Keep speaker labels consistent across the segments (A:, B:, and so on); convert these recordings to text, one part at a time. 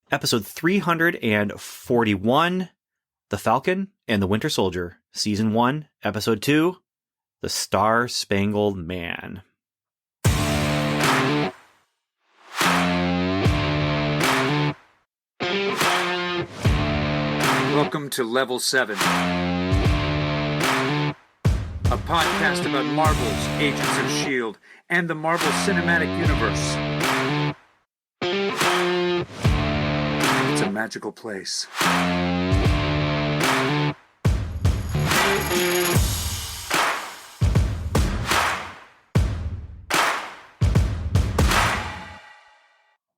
A: Episode 341, The Falcon and the Winter Soldier, Season 1, Episode 2, The Star-Spangled Man.
B: Welcome to Level 7, a podcast about Marvel's Agents of S.H.I.E.L.D. and the Marvel Cinematic Universe. It's a magical place.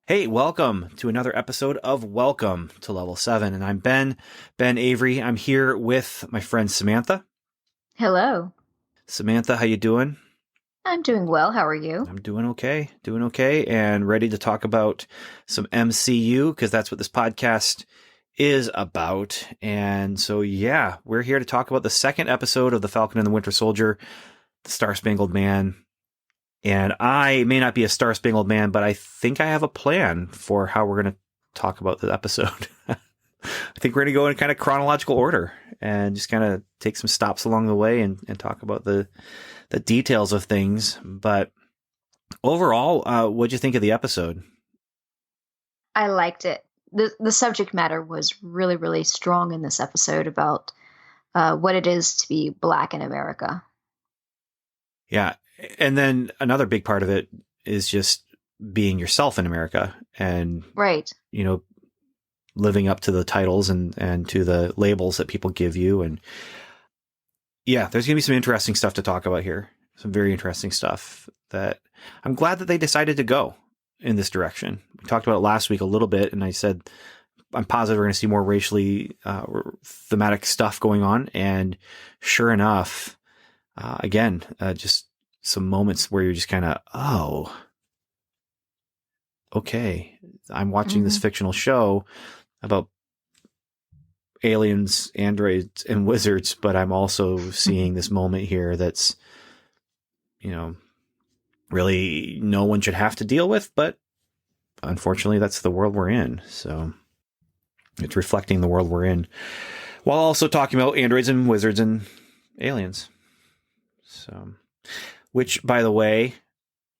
A: Hey, welcome to another episode of Welcome to Level 7, and I'm Ben Avery. I'm here with my friend Samantha.
C: Hello.
A: Samantha, how you doing?
C: I'm doing well. How are you?
A: I'm doing okay, and ready to talk about some MCU, because that's what this podcast is about. And so, yeah, we're here to talk about the second episode of The Falcon and the Winter Soldier, The Star-Spangled Man. And I may not be a Star-Spangled Man, but I think I have a plan for how we're going to talk about the episode. I think we're going to go in kind of chronological order and just kind of take some stops along the way and talk about the details of things. But overall, what'd you think of the episode?
C: I liked it. The subject matter was really, really strong in this episode about what it is to be Black in America.
A: Yeah. And then another big part of it is just being yourself in America and,
C: right,
A: you know, living up to the titles and to the labels that people give you. And yeah, there's going to be some interesting stuff to talk about here. Some very interesting stuff that I'm glad that they decided to go in this direction. We talked about it last week a little bit, and I said, I'm positive we're going to see more racially thematic stuff going on. And sure enough, again, just some moments where you're just kind of, oh, okay, I'm watching this fictional show about aliens, androids, and wizards, but I'm also seeing this moment here that's, you know, really no one should have to deal with, but unfortunately that's the world we're in. So it's reflecting the world we're in while also talking about androids and wizards and aliens. So, which, by the way,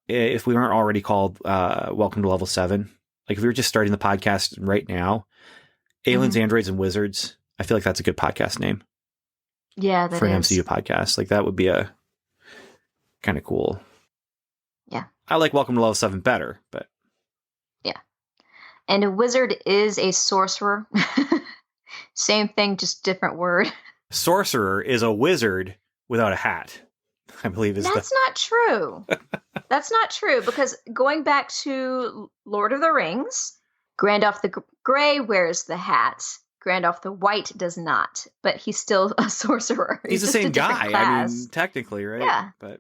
A: if we weren't already called Welcome to Level 7, like if we were just starting the podcast right now, Aliens, Androids, and Wizards, I feel like that's a good podcast name.
C: Yeah, that
A: for an
C: is.
A: MCU podcast. Like that would be a kind of cool.
C: Yeah.
A: I like Welcome to Level 7 better, but.
C: Yeah. And a wizard is a sorcerer. Same thing, just different word.
A: Sorcerer is a wizard without a hat, I believe is
C: That's not true. That's not true, because going back to Lord of the Rings, Gandalf the Grey wears the hat. Gandalf the White does not, but he's still a sorcerer.
A: He's the same guy. I mean, technically, right?
C: Yeah.
A: But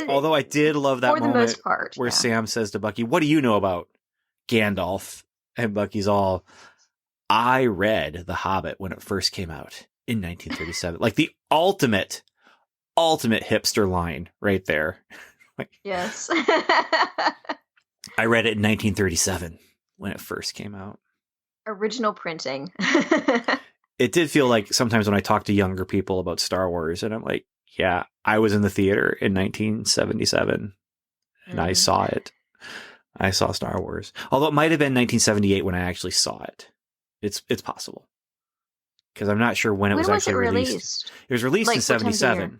A: although I did love that moment
C: for the most part,
A: where Sam says to Bucky, "What do you know about Gandalf?" And Bucky's all, "I read The Hobbit when it first came out in 1937." Like the ultimate hipster line right there.
C: Yes.
A: I read it in 1937 when it first came out.
C: Original printing.
A: It did feel like sometimes when I talk to younger people about Star Wars, and I'm like, yeah, I was in the theater in 1977 and I saw it. I saw Star Wars. Although it might have been 1978 when I actually saw it. It's possible. Because I'm not sure when it was actually released. It was released in 77.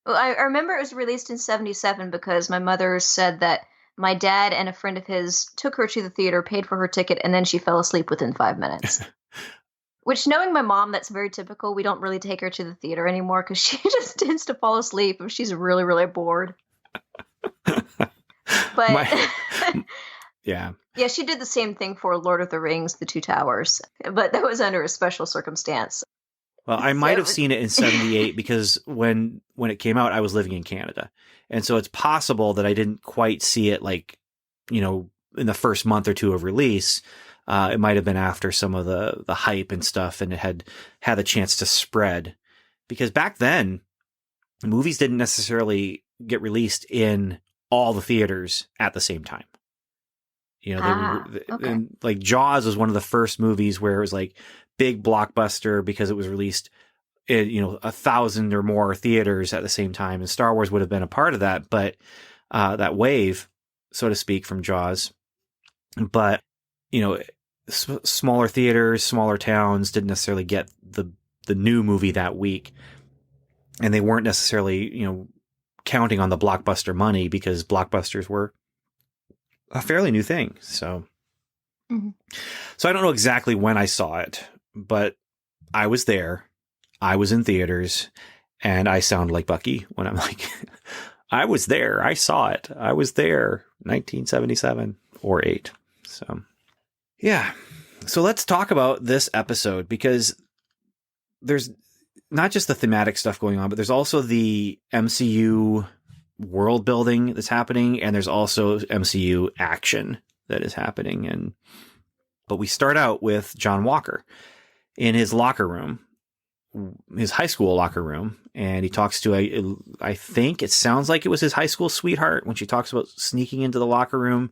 C: Well, I remember it was released in 77 because my mother said that my dad and a friend of his took her to the theater, paid for her ticket, and then she fell asleep within 5 minutes. Which, knowing my mom, that's very typical. We don't really take her to the theater anymore because she just tends to fall asleep if she's really, really bored. But
A: yeah,
C: she did the same thing for Lord of the Rings, The Two Towers, but that was under a special circumstance.
A: Well, I might have seen it in 78 because when it came out, I was living in Canada. And so it's possible that I didn't quite see it like, you know, in the first month or two of release. It might have been after some of the hype and stuff, and it had a chance to spread. Because back then, movies didn't necessarily get released in all the theaters at the same time. You know,
C: Okay.
A: and like Jaws was one of the first movies where it was like big blockbuster because it was released in, 1,000 or more theaters at the same time. And Star Wars would have been a part of that, but that wave, so to speak, from Jaws. But, smaller theaters, smaller towns didn't necessarily get the new movie that week. And they weren't necessarily, counting on the blockbuster money because blockbusters were a fairly new thing. So, So I don't know exactly when I saw it, but I was there. I was in theaters, and I sound like Bucky when I'm like, I was there. I saw it. I was there. 1977 or 8. So, yeah. So let's talk about this episode, because there's not just the thematic stuff going on, but there's also the MCU world building that's happening, and there's also MCU action that is happening. But we start out with John Walker in his locker room, his high school locker room, and he talks to I think it sounds like it was his high school sweetheart when she talks about sneaking into the locker room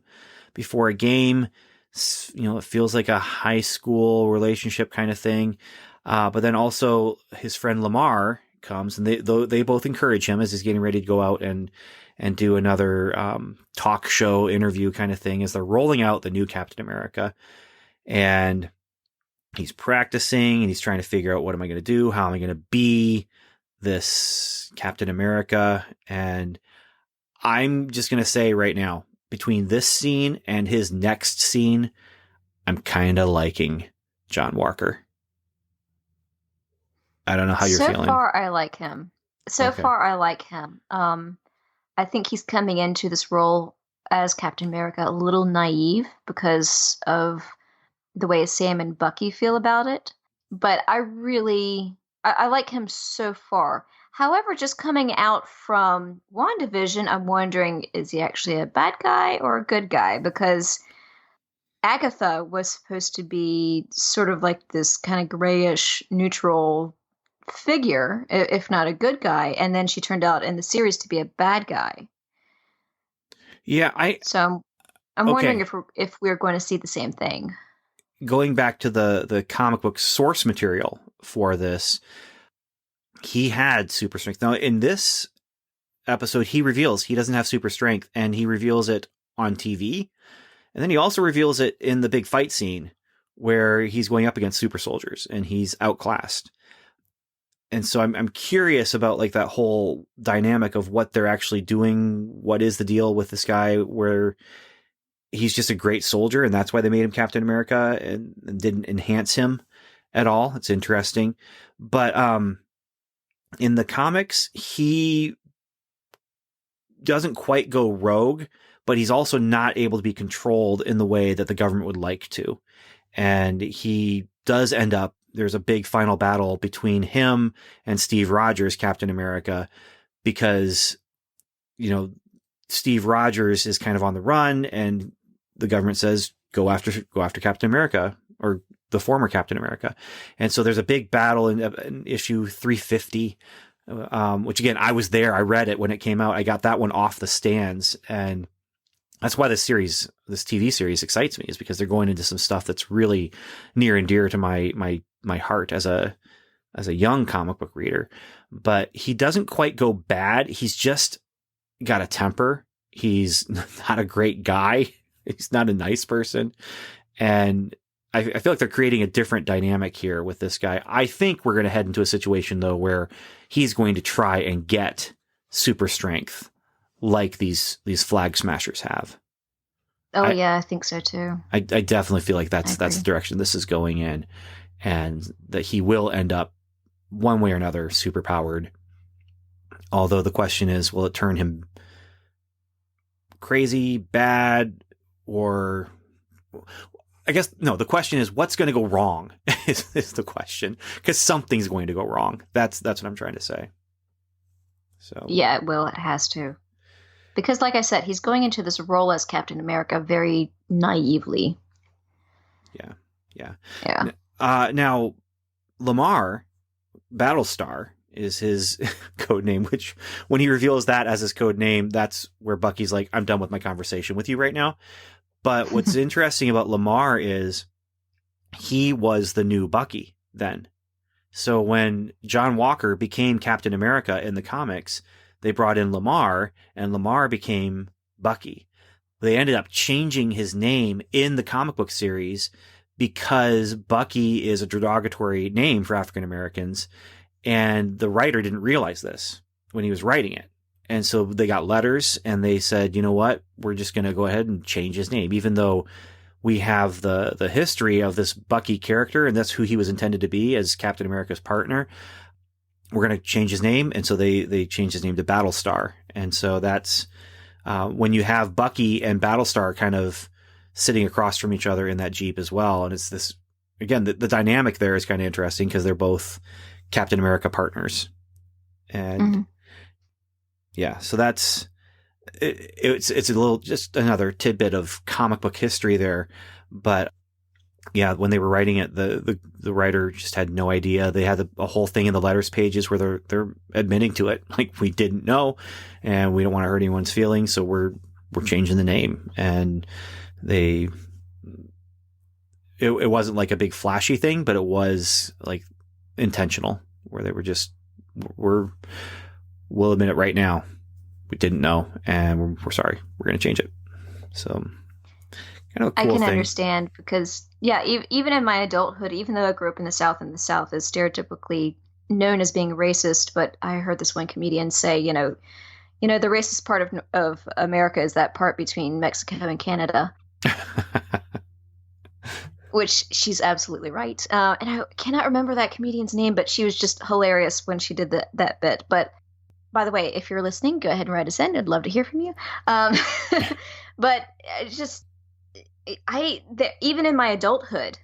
A: before a game. It feels like a high school relationship kind of thing. But then also his friend Lamar comes, and they both encourage him as he's getting ready to go out and do another talk show interview kind of thing as they're rolling out the new Captain America. And he's practicing, and he's trying to figure out, what am I going to do? How am I going to be this Captain America? And I'm just going to say right now, between this scene and his next scene, I'm kind of liking John Walker. I don't know how you're feeling.
C: So far, I like him. I think he's coming into this role as Captain America a little naive because of the way Sam and Bucky feel about it. But I like him so far. However, just coming out from WandaVision, I'm wondering, is he actually a bad guy or a good guy? Because Agatha was supposed to be sort of like this kind of grayish, neutral figure, if not a good guy, and then she turned out in the series to be a bad guy.
A: Yeah,
C: I'm wondering if we're going to see the same thing.
A: Going back to the comic book source material for this, he had super strength. Now, in this episode, he reveals he doesn't have super strength, and he reveals it on TV. And then he also reveals it in the big fight scene where he's going up against super soldiers and he's outclassed. And so I'm curious about like that whole dynamic of what they're actually doing. What is the deal with this guy where he's just a great soldier and that's why they made him Captain America and didn't enhance him at all? It's interesting. But in the comics, he doesn't quite go rogue, but he's also not able to be controlled in the way that the government would like to. And he does end up, there's a big final battle between him and Steve Rogers, Captain America, because, Steve Rogers is kind of on the run and the government says, go after Captain America, or the former Captain America. And so there's a big battle in issue 350, which again, I was there. I read it when it came out. I got that one off the stands, and that's why this TV series excites me, is because they're going into some stuff that's really near and dear to my heart as a young comic book reader. But he doesn't quite go bad. He's just got a temper. He's not a great guy. He's not a nice person. And I feel like they're creating a different dynamic here with this guy. I think we're going to head into a situation, though, where he's going to try and get super strength like these flag smashers have.
C: I think so too.
A: I definitely feel like that's the direction this is going in, and that he will end up one way or another super powered. Although the question is, will it turn him crazy, bad, or I guess no, the question is what's going to go wrong is the question, because something's going to go wrong. That's what I'm trying to say. So
C: yeah, well, it has to. Because, like I said, he's going into this role as Captain America very naively. Yeah. Now,
A: Lamar, Battlestar, is his code name, which when he reveals that as his code name, that's where Bucky's like, I'm done with my conversation with you right now. But what's interesting about Lamar is he was the new Bucky then. So when John Walker became Captain America in the comics, they brought in Lamar, and Lamar became Bucky. They ended up changing his name in the comic book series because Bucky is a derogatory name for African Americans, and the writer didn't realize this when he was writing it. And so they got letters, and they said, you know what, we're just going to go ahead and change his name, even though we have the history of this Bucky character, and that's who he was intended to be as Captain America's partner. We're going to change his name. And so they changed his name to Battlestar. And so that's when you have Bucky and Battlestar kind of sitting across from each other in that Jeep as well. And it's this, again, the dynamic there is kind of interesting because they're both Captain America partners. And yeah, so that's, it's a little, just another tidbit of comic book history there. But yeah, when they were writing it, the writer just had no idea. They had a whole thing in the letters pages where they're admitting to it, like, we didn't know, and we don't want to hurt anyone's feelings, so we're changing the name. And it wasn't like a big flashy thing, but it was like intentional, where they were just, we'll admit it right now, we didn't know, and we're sorry, we're going to change it. So kind of a cool
C: I can
A: thing.
C: understand because, yeah, even in my adulthood, even though I grew up in the South, and the South is stereotypically known as being racist, but I heard this one comedian say, the racist part of America is that part between Mexico and Canada. Which she's absolutely right. And I cannot remember that comedian's name, but she was just hilarious when she did that bit. But by the way, if you're listening, go ahead and write us in. I'd love to hear from you. But even in my adulthood,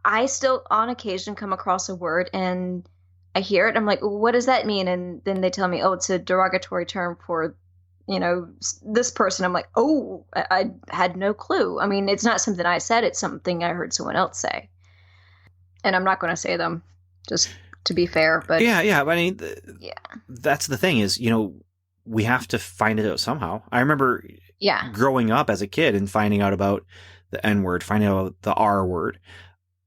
C: I still on occasion come across a word and I hear it. I'm like, what does that mean? And then they tell me, oh, it's a derogatory term for, this person. I'm like, oh, I had no clue. I mean, it's not something I said. It's something I heard someone else say. And I'm not going to say them, just to be fair. But
A: yeah. I mean, that's the thing is, we have to find it out somehow. I remember growing up as a kid and finding out about the N word, finding out the R word,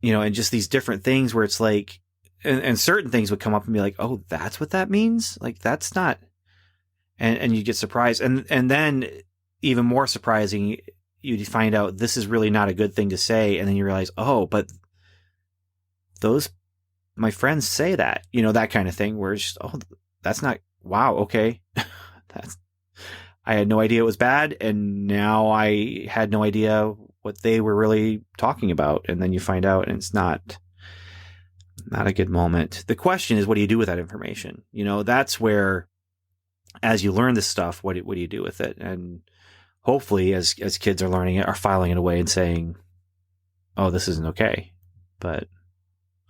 A: and just these different things where it's like, and certain things would come up and be like, oh, that's what that means? Like, that's not, and you get surprised. And then even more surprising, you find out this is really not a good thing to say. And then you realize, oh, but my friends say that, that kind of thing where it's just, oh, that's not, wow. Okay. I had no idea it was bad. And now I had no idea what they were really talking about. And then you find out, and it's not a good moment. The question is, what do you do with that information? That's where, as you learn this stuff, what do you do with it? And hopefully as kids are learning it, are filing it away and saying, oh, this isn't okay. But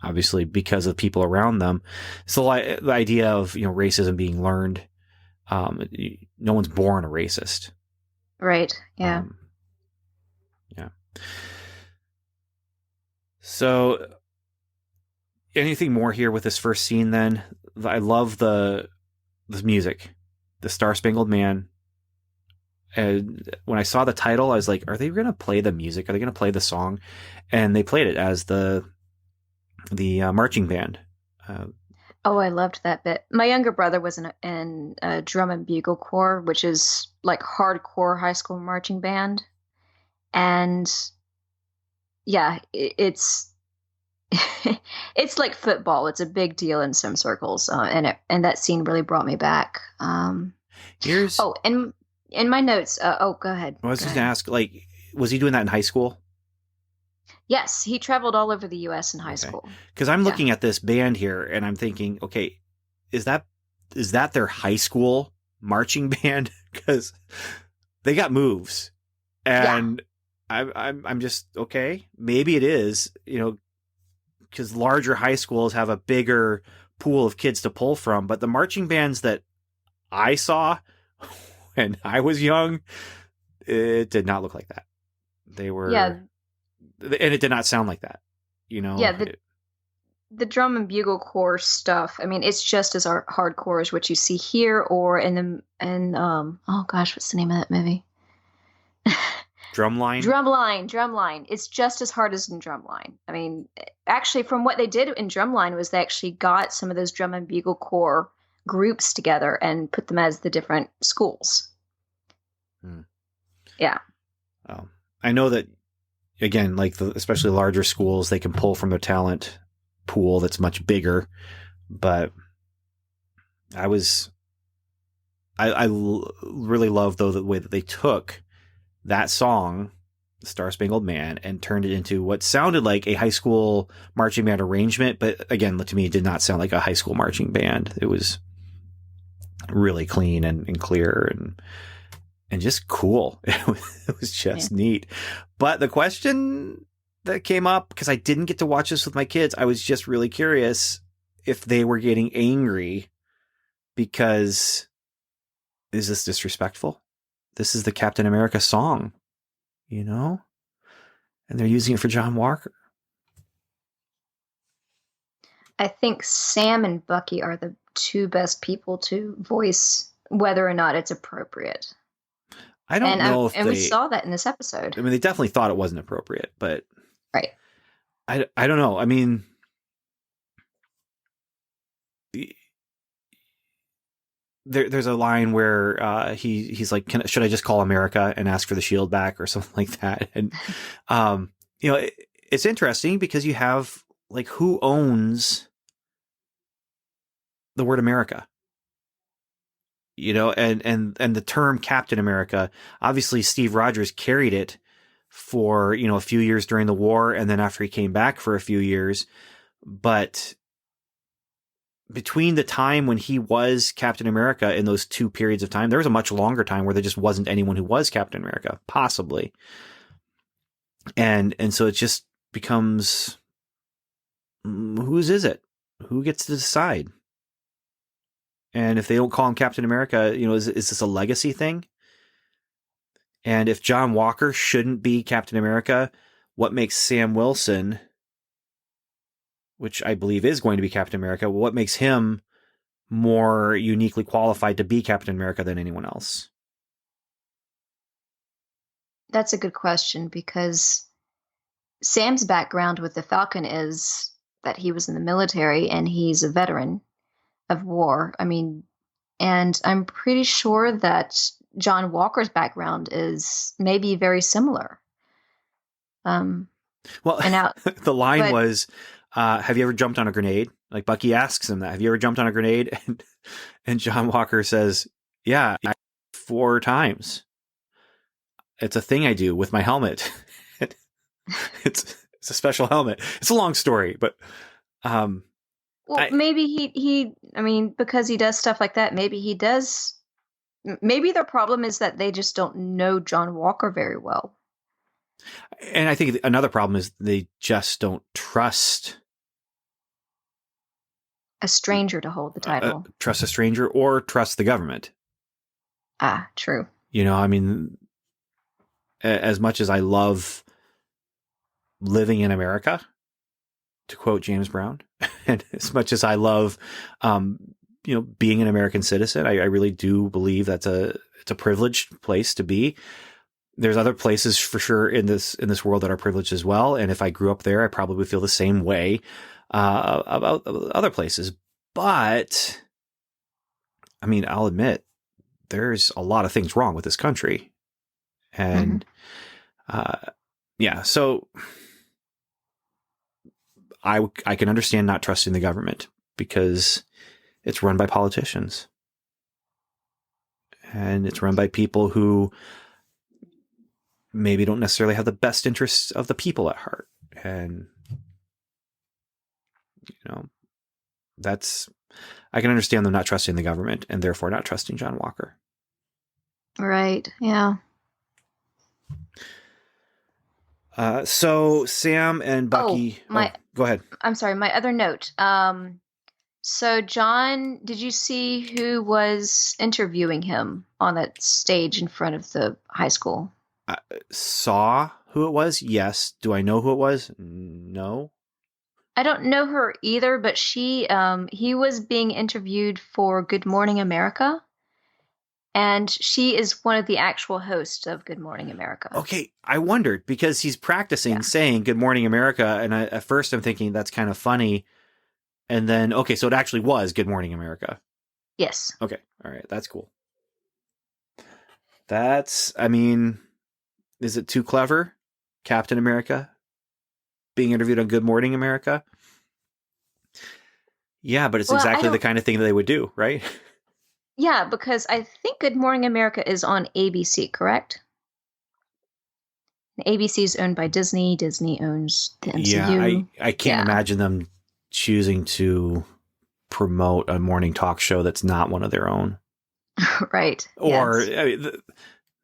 A: obviously because of people around them, so the idea of, racism being learned, no one's born a racist.
C: Right. Yeah.
A: Yeah. So anything more here with this first scene then? I love the music, the Star Spangled Man. And when I saw the title, I was like, are they going to play the music? Are they going to play the song? And they played it as the marching band.
C: Oh, I loved that bit. My younger brother was in a drum and bugle corps, which is like hardcore high school marching band. And yeah, it's it's like football. It's a big deal in some circles. And that scene really brought me back. In my notes. Go ahead.
A: I was just going to ask, like, was he doing that in high school?
C: Yes, he traveled all over the U.S. in high school.
A: Because I'm looking at this band here, and I'm thinking, okay, is that their high school marching band? Because they got moves, and I'm just, okay, maybe it is, because larger high schools have a bigger pool of kids to pull from. But the marching bands that I saw when I was young, it did not look like that. They were, and it did not sound like that,
C: Yeah, the drum and bugle corps stuff. I mean, it's just as hardcore as what you see here, or oh gosh, what's the name of that movie?
A: Drumline?
C: Drumline. It's just as hard as in Drumline. I mean, actually, from what they did in Drumline was they actually got some of those drum and bugle corps groups together and put them as the different schools. Yeah.
A: I know that, again, like especially larger schools, they can pull from their talent pool that's much bigger. But I really love, though, the way that they took that song, Star Spangled Man, and turned it into what sounded like a high school marching band arrangement. But again, to me, it did not sound like a high school marching band. It was really clean and clear and just cool. It was just neat. But the question that came up, because I didn't get to watch this with my kids, I was just really curious if they were getting angry because, is this disrespectful? This is the Captain America song, you know? And they're using it for John Walker.
C: I think Sam and Bucky are the two best people to voice whether or not it's appropriate.
A: I don't know
C: we saw that in this episode.
A: I mean, they definitely thought it wasn't appropriate, but
C: right.
A: I don't know. I mean, there's a line where he's like, should I just call America and ask for the shield back or something like that? And you know, it's interesting because you have, like, who owns the word America? You know, and the term Captain America, obviously Steve Rogers carried it for, you know, a few years during the war, and then after he came back for a few years. But between the time when he was Captain America in those two periods of time, there was a much longer time where there just wasn't anyone who was Captain America, possibly. And so it just becomes, whose is it? Who gets to decide? And if they don't call him Captain America, you know, is this a legacy thing? And if John Walker shouldn't be Captain America, what makes Sam Wilson, which I believe is going to be Captain America, what makes him more uniquely qualified to be Captain America than anyone else?
C: That's a good question, because Sam's background with the Falcon is that he was in the military and he's a veteran of war. I mean, and I'm pretty sure that John Walker's background is maybe very similar.
A: Well, the line was, have you ever jumped on a grenade? Like, Bucky asks him that. Have you ever jumped on a grenade? And John Walker says, yeah, 4 times. It's a thing I do with my helmet. It's a special helmet. It's a long story, but
C: well, maybe he I mean, because he does stuff like that, maybe he does. Maybe their problem is that they just don't know John Walker very well.
A: And I think another problem is they just don't trust
C: a stranger to hold the title.
A: Trust a stranger or trust the government.
C: Ah, true.
A: You know, I mean, as much as I love living in America, to quote James Brown, and as much as I love, you know, being an American citizen, I really do believe it's a privileged place to be. There's other places for sure in this world that are privileged as well. And if I grew up there, I probably would feel the same way about other places. But I mean, I'll admit there's a lot of things wrong with this country. And yeah, so I can understand not trusting the government because it's run by politicians. And it's run by people who maybe don't necessarily have the best interests of the people at heart. And, you know, I can understand them not trusting the government and therefore not trusting John Walker.
C: Right. Yeah.
A: So Sam and Bucky. Go ahead.
C: I'm sorry. My other note. So John, did you see who was interviewing him on that stage in front of the high school?
A: Saw who it was? Yes. Do I know who it was? No.
C: I don't know her either, but he was being interviewed for Good Morning America. And she is one of the actual hosts of Good Morning America.
A: Okay, I wondered because he's practicing saying Good Morning America, and at first I'm thinking that's kind of funny. And then, okay, so it actually was Good Morning America.
C: Yes.
A: Okay, all right, that's cool. I mean, is it too clever? Captain America being interviewed on Good Morning America? Yeah, but it's exactly the kind of thing that they would do, right?
C: Yeah, because I think Good Morning America is on ABC, correct? ABC is owned by Disney. Disney owns the MCU.
A: Yeah, I can't imagine them choosing to promote a morning talk show that's not one of their own.
C: Right.
A: Or, yes.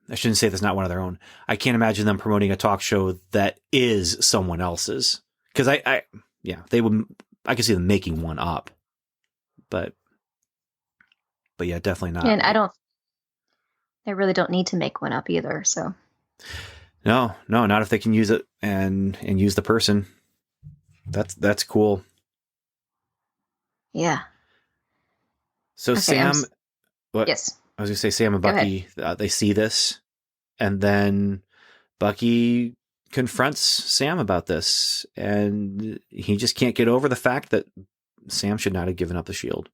A: I shouldn't say that's not one of their own. I can't imagine them promoting a talk show that is someone else's. Because I could see them making one up. But yeah, definitely not.
C: And they really don't need to make one up either, so.
A: No, not if they can use it and use the person. That's cool.
C: Yeah.
A: So okay, Sam, what?
C: Yes.
A: I was going to say Sam and Bucky, they see this, and then Bucky confronts Sam about this, and he just can't get over the fact that Sam should not have given up the shield.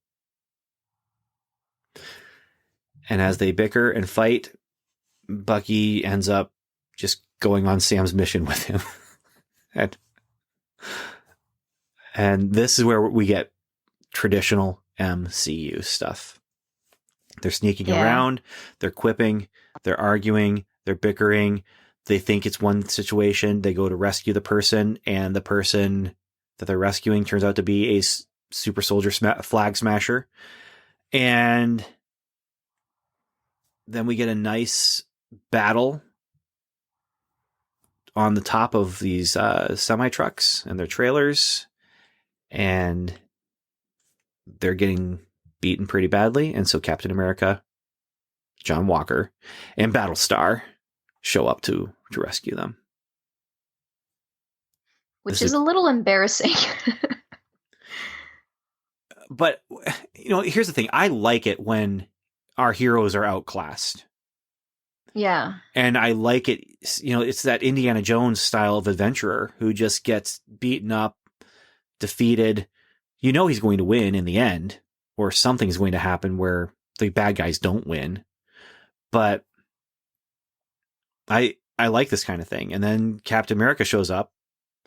A: And as they bicker and fight, Bucky ends up just going on Sam's mission with him. and this is where we get traditional MCU stuff. They're sneaking around, they're quipping, they're arguing, they're bickering. They think it's one situation. They go to rescue the person, and the person that they're rescuing turns out to be a super soldier flag smasher. And then we get a nice battle on the top of these semi-trucks and their trailers, and they're getting beaten pretty badly, and so Captain America, John Walker, and Battlestar show up to rescue them.
C: Which is a little embarrassing.
A: But, here's the thing. I like it when our heroes are outclassed.
C: Yeah.
A: And I like it, it's that Indiana Jones style of adventurer who just gets beaten up, defeated. He's going to win in the end, or something's going to happen where the bad guys don't win. But I like this kind of thing. And then Captain America shows up,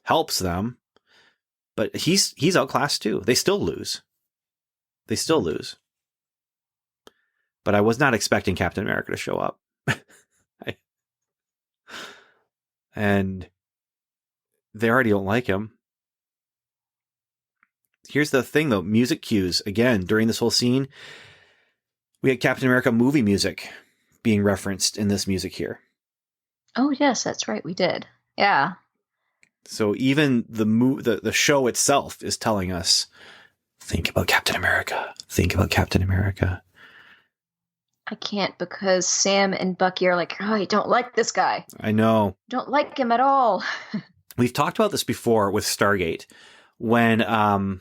A: helps them, but he's outclassed too. They still lose. But I was not expecting Captain America to show up. And they already don't like him. Here's the thing, though. Music cues. Again, during this whole scene, we had Captain America movie music being referenced in this music here.
C: Oh, yes, that's right. We did. Yeah.
A: So even the show itself is telling us, think about Captain America. Think about Captain America.
C: I can't, because Sam and Bucky are like, oh, I don't like this guy.
A: I know.
C: Don't like him at all.
A: We've talked about this before with Stargate. When, I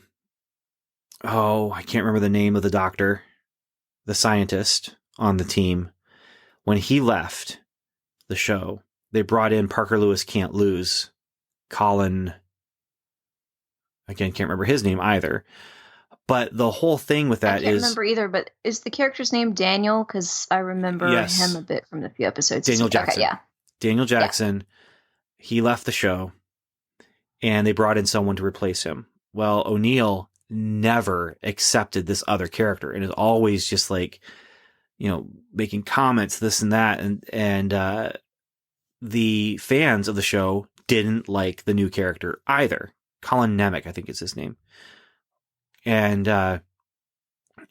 A: can't remember the name of the doctor, the scientist on the team. When he left the show, they brought in Parker Lewis Can't Lose, Colin. Again, can't remember his name either. But the whole thing with that is... I can't
C: remember either, but is the character's name Daniel? Because I remember him a bit from the few episodes.
A: Daniel Jackson.
C: Okay, yeah.
A: Daniel Jackson. Yeah. He left the show, and they brought in someone to replace him. Well, O'Neill never accepted this other character and is always just like, making comments, this and that. And the fans of the show didn't like the new character either. Colin Nemec, I think is his name. And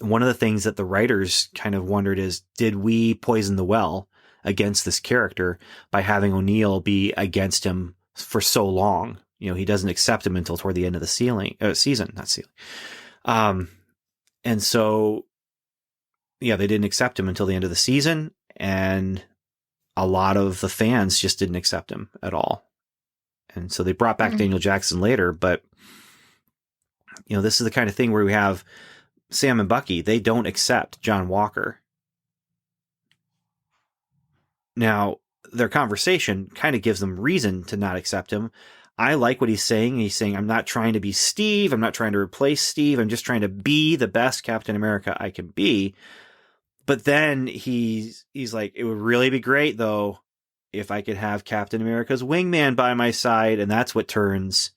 A: one of the things that the writers kind of wondered is, did we poison the well against this character by having O'Neill be against him for so long? He doesn't accept him until toward the end of the season. And so, they didn't accept him until the end of the season. And a lot of the fans just didn't accept him at all. And so they brought back Daniel Jackson later, but this is the kind of thing where we have Sam and Bucky. They don't accept John Walker. Now, their conversation kind of gives them reason to not accept him. I like what he's saying. He's saying, I'm not trying to be Steve. I'm not trying to replace Steve. I'm just trying to be the best Captain America I can be. But then he's like, it would really be great, though, if I could have Captain America's wingman by my side. And that's what turns.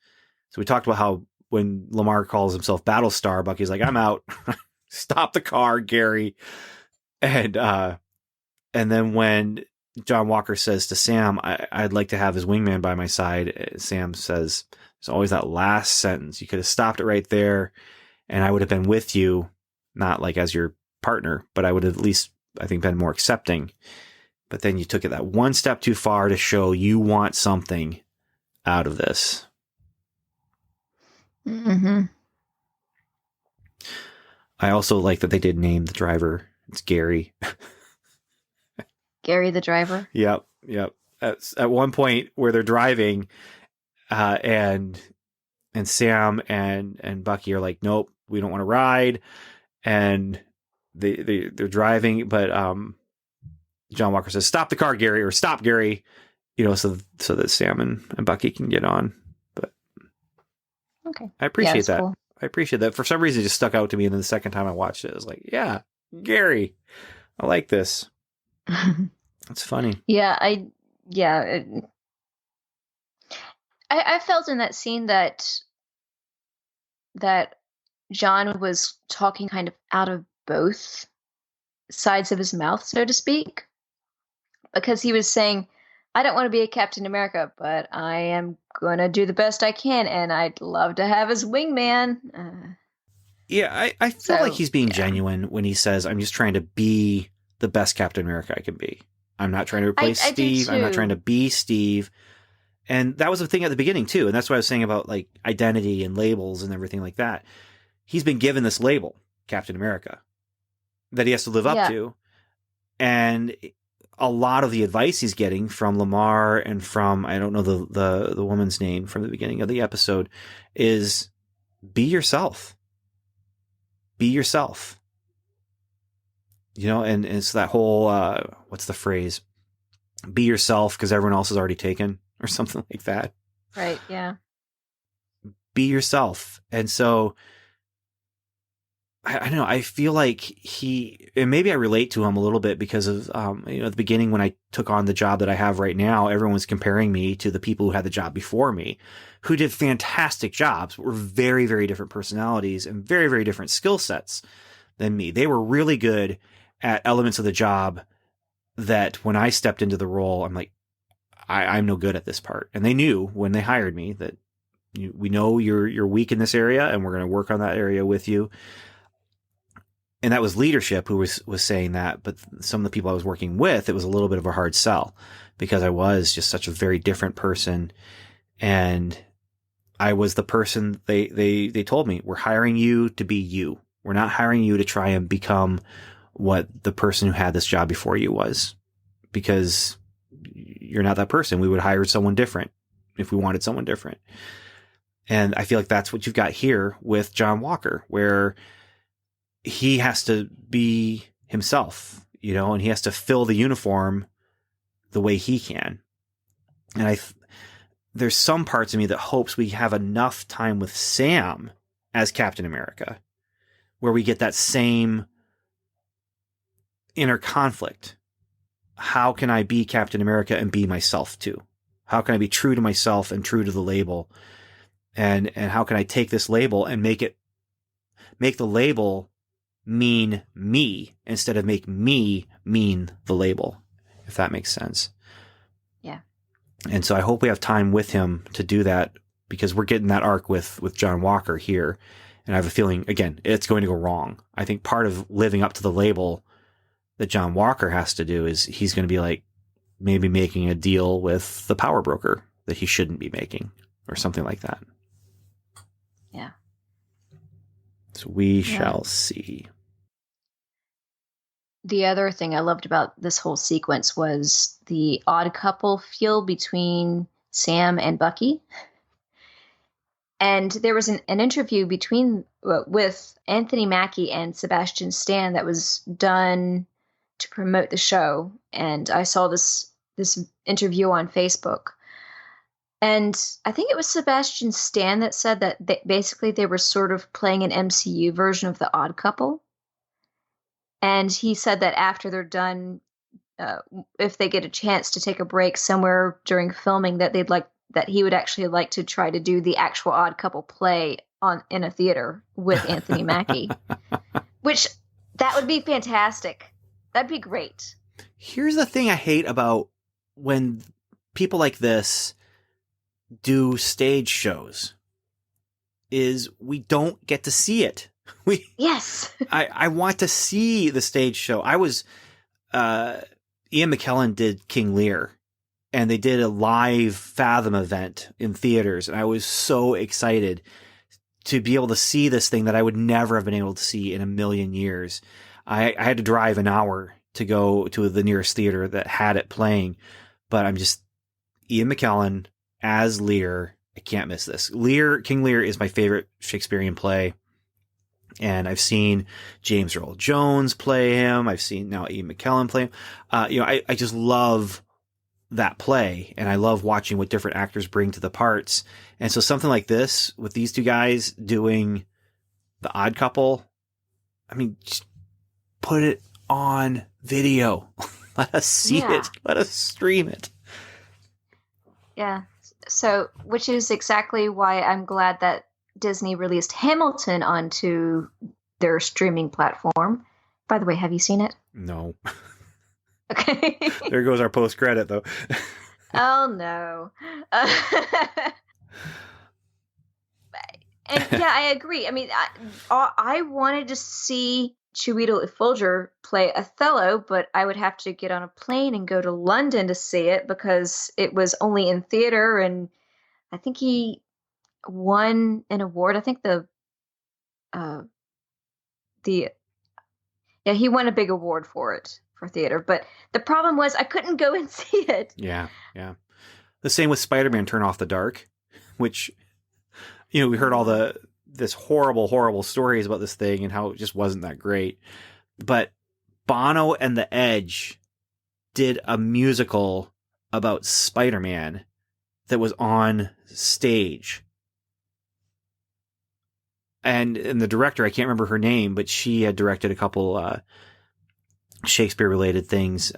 A: So we talked about how when Lamar calls himself Battlestar, Bucky's like, I'm out. Stop the car, Gary. And then when John Walker says to Sam, I'd like to have his wingman by my side, Sam says, there's always that last sentence. You could have stopped it right there, and I would have been with you, not like as your partner, but I would have at least, I think, been more accepting. But then you took it that one step too far to show you want something out of this.
C: Mm-hmm.
A: I also like that they did name the driver. It's Gary.
C: Gary the driver.
A: Yep. At one point where they're driving, and Sam and Bucky are like, nope, we don't want to ride, and they're driving, but John Walker says, stop the car, Gary, or stop, Gary, so that Sam and Bucky can get on. But
C: Okay,
A: I appreciate that.
C: Cool.
A: I appreciate that. For some reason, it just stuck out to me, and then the second time I watched it, I was like, yeah, Gary, I like this. It's funny.
C: Yeah, I felt in that scene that John was talking kind of out of both sides of his mouth, so to speak, because he was saying, I don't want to be a Captain America, but I am going to do the best I can, and I'd love to have his wingman.
A: Yeah, I feel like he's being genuine when he says, I'm just trying to be the best Captain America I can be. I'm not trying to replace Steve. I'm not trying to be Steve. And that was the thing at the beginning, too. And that's what I was saying about like identity and labels and everything like that. He's been given this label, Captain America, that he has to live up to. And a lot of the advice he's getting from Lamar and from, I don't know the woman's name from the beginning of the episode, is be yourself. Be yourself. And it's that whole, what's the phrase? Be yourself because everyone else is already taken or something like that.
C: Right, yeah. Be
A: yourself. And so, I don't know, I feel like and maybe I relate to him a little bit because of, at the beginning when I took on the job that I have right now, everyone was comparing me to the people who had the job before me, who did fantastic jobs, but were very, very different personalities and very, very different skill sets than me. They were really good at elements of the job that when I stepped into the role, I'm like, I'm no good at this part. And they knew when they hired me that we know you're weak in this area and we're going to work on that area with you. And that was leadership who was saying that. But some of the people I was working with, it was a little bit of a hard sell because I was just such a very different person. And I was the person they told me, we're hiring you to be you. We're not hiring you to try and become what the person who had this job before you was, because you're not that person. We would hire someone different if we wanted someone different. And I feel like that's what you've got here with John Walker, where he has to be himself, and he has to fill the uniform the way he can. And there's some parts of me that hopes we have enough time with Sam as Captain America, where we get that same inner conflict. How can I be Captain America and be myself too? How can I be true to myself and true to the label? And how can I take this label and make the label mean me instead of make me mean the label, if that makes sense.
C: Yeah.
A: And so I hope we have time with him to do that, because we're getting that arc with John Walker here. And I have a feeling, again, it's going to go wrong. I think part of living up to the label that John Walker has to do is he's going to be like maybe making a deal with the power broker that he shouldn't be making or something like that.
C: Yeah.
A: So we shall see.
C: The other thing I loved about this whole sequence was the odd couple feel between Sam and Bucky. And there was an interview with Anthony Mackie and Sebastian Stan that was done to promote the show, and I saw this interview on Facebook. And I think it was Sebastian Stan that said that basically they were sort of playing an MCU version of The Odd Couple. And he said that after they're done, if they get a chance to take a break somewhere during filming, that he would actually like to try to do the actual Odd Couple play in a theater with Anthony Mackie, which that would be fantastic. That'd be great.
A: Here's the thing I hate about when people like this do stage shows is we don't get to see it.
C: Yes.
A: I want to see the stage show. Ian McKellen did King Lear, and they did a live Fathom event in theaters. And I was so excited to be able to see this thing that I would never have been able to see in a million years. I had to drive an hour to go to the nearest theater that had it playing, but Ian McKellen as Lear. I can't miss this. King Lear is my favorite Shakespearean play. And I've seen James Earl Jones play him. I've seen now Ian McKellen play him. I just love that play, and I love watching what different actors bring to the parts. And so something like this with these two guys doing The Odd Couple, I mean, just put it on video. Let us see it. Let us stream it.
C: Yeah. So, which is exactly why I'm glad that Disney released Hamilton onto their streaming platform. By the way, have you seen it?
A: No.
C: Okay.
A: There goes our post-credit, though.
C: Oh, no. And yeah, I agree. I mean, I wanted to see Chiwetel Ejiofor play Othello, but I would have to get on a plane and go to London to see it because it was only in theater, and I think he won an award. I think he won a big award for theater. But the problem was I couldn't go and see it.
A: Yeah. The same with Spider-Man: Turn Off the Dark, which, we heard all this horrible stories about this thing and how it just wasn't that great. But Bono and the Edge did a musical about Spider-Man that was on stage. And the director, I can't remember her name, but she had directed a couple Shakespeare-related things.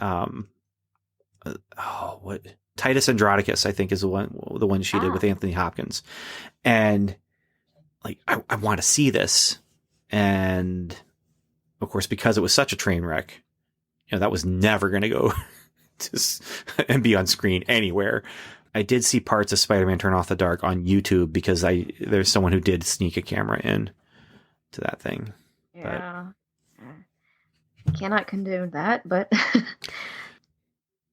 A: Titus Andronicus, I think, is the one she did with Anthony Hopkins. And I want to see this. And of course, because it was such a train wreck, that was never going to go and be on screen anywhere. I did see parts of Spider-Man: Turn Off the Dark on YouTube because there's someone who did sneak a camera in to that thing.
C: Yeah. I cannot condone that, but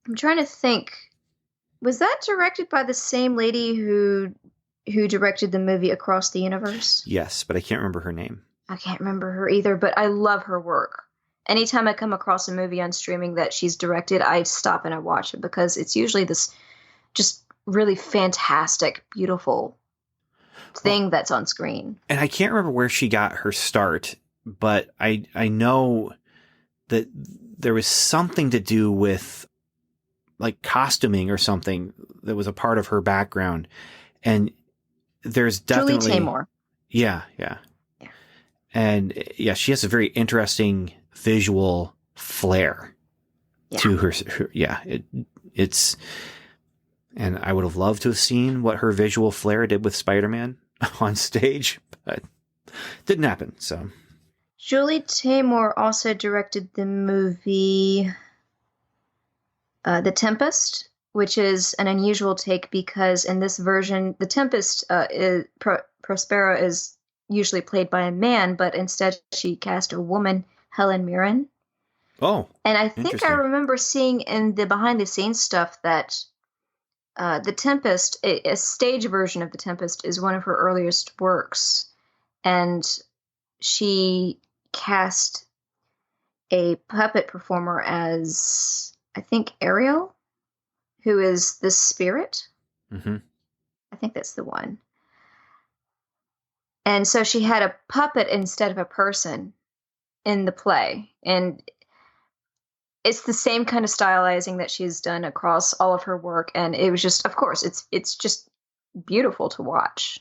C: I'm trying to think. Was that directed by the same lady who directed the movie Across the Universe?
A: Yes, but I can't remember her name.
C: I can't remember her either, but I love her work. Anytime I come across a movie on streaming that she's directed, I stop and I watch it because it's usually this just really fantastic, beautiful thing that's on screen. And
A: I can't remember where she got her start, but I know that there was something to do with costuming or something that was a part of her background. And there's definitely
C: Julie Taymor.
A: Yeah. And yeah, she has a very interesting visual flair to her. It's, and I would have loved to have seen what her visual flair did with Spider-Man on stage, but didn't happen. So
C: Julie Taymor also directed the movie The Tempest, which is an unusual take because in this version, The Tempest Prospero is usually played by a man, but instead she cast a woman, Helen Mirren.
A: Oh,
C: and I think I remember seeing in the behind-the-scenes stuff that The Tempest, a stage version of The Tempest, is one of her earliest works, and she cast a puppet performer as, I think, Ariel, who is the spirit.
A: Mm-hmm.
C: I think that's the one. And so she had a puppet instead of a person in the play. And it's the same kind of stylizing that she's done across all of her work, and it was just, of course, it's just beautiful to watch.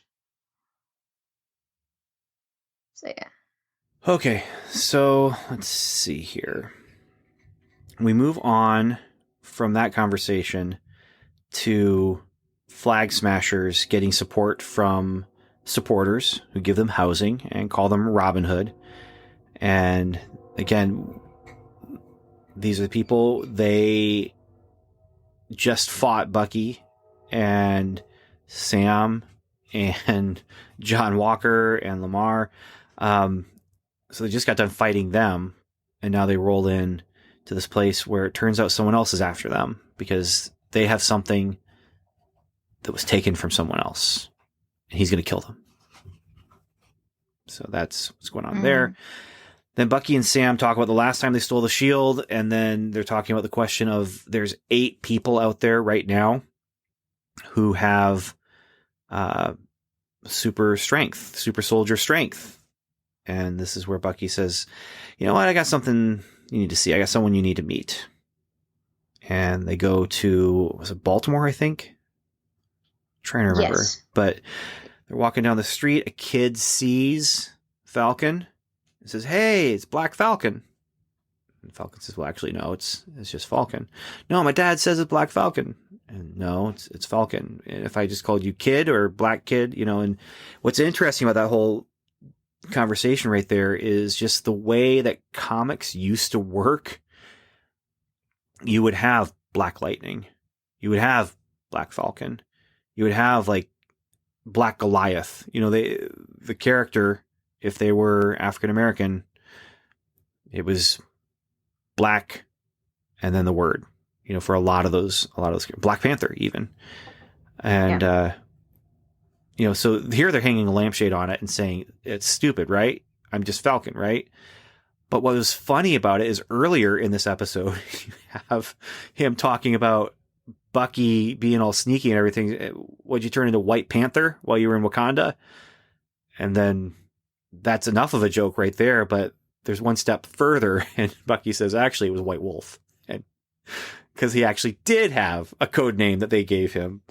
C: So yeah.
A: Okay, so let's see here. We move on from that conversation to Flag Smashers getting support from supporters who give them housing and call them Robin Hood. And again, these are the people, they just fought Bucky and Sam and John Walker and Lamar. So they just got done fighting them, and now they roll in to this place where it turns out someone else is after them because they have something that was taken from someone else, and he's going to kill them. So that's what's going on there. Then Bucky and Sam talk about the last time they stole the shield, and then they're talking about the question of there's 8 people out there right now who have super strength, super soldier strength. And this is where Bucky says, you know what, I got something you need to see. I got someone you need to meet. And they go to, was it Baltimore, I think? I'm trying to remember.
C: Yes.
A: But they're walking down the street. A kid sees Falcon and says, hey, it's Black Falcon. And Falcon says, well, actually, no, it's just Falcon. No, my dad says it's Black Falcon. And no, it's Falcon. And if I just called you kid or Black Kid, you know, and what's interesting about that whole conversation right there is just the way that comics used to work. You would have Black Lightning. You would have Black Falcon. You would have like Black Goliath. You know, the character, if they were African American, it was black and then the word, you know, for a lot of those Black Panther even. And, you know, so here they're hanging a lampshade on it and saying, it's stupid, right? I'm just Falcon, right? But what was funny about it is earlier in this episode, you have him talking about Bucky being all sneaky and everything. Would you turn into White Panther while you were in Wakanda? And then that's enough of a joke right there. But there's one step further, and Bucky says, actually, it was White Wolf. And because he actually did have a code name that they gave him.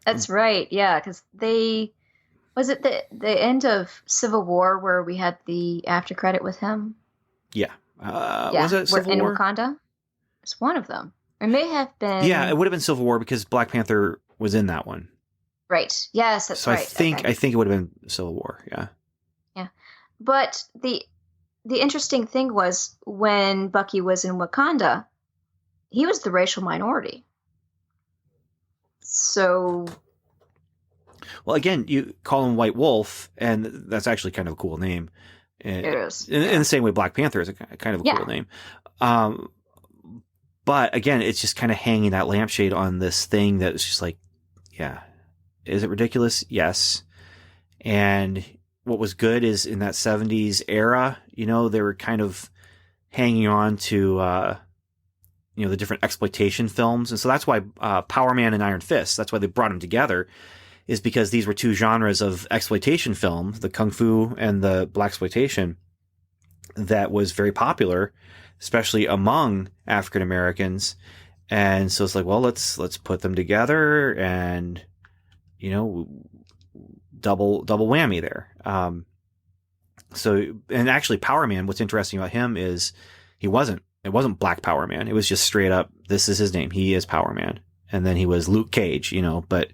C: That's right. Yeah, because was it the end of Civil War where we had the after credit with him?
A: Yeah. Was it Civil
C: in
A: War?
C: Wakanda? It's one of them. It may have been.
A: Yeah, it would have been Civil War because Black Panther was in that one.
C: Right. Yes, that's right.
A: I think it would have been Civil War. Yeah.
C: Yeah, but the interesting thing was when Bucky was in Wakanda, he was the racial minority. So,
A: well, again, you call him White Wolf, and that's actually kind of a cool name.
C: it is.
A: In the same way Black Panther is a kind of a cool name. But again, it's just kind of hanging that lampshade on this thing that is just like, yeah, is it ridiculous? Yes. And what was good is in that 70s era, you know, they were kind of hanging on to, you know, the different exploitation films. And so that's why Power Man and Iron Fist, that's why they brought them together, is because these were 2 genres of exploitation film, the Kung Fu and the Blaxploitation, that was very popular, especially among African Americans. And so it's like, well, let's put them together and, you know, double whammy there. So, and actually Power Man, what's interesting about him is it wasn't Black Power Man. It was just straight up, this is his name. He is Power Man. And then he was Luke Cage, you know, but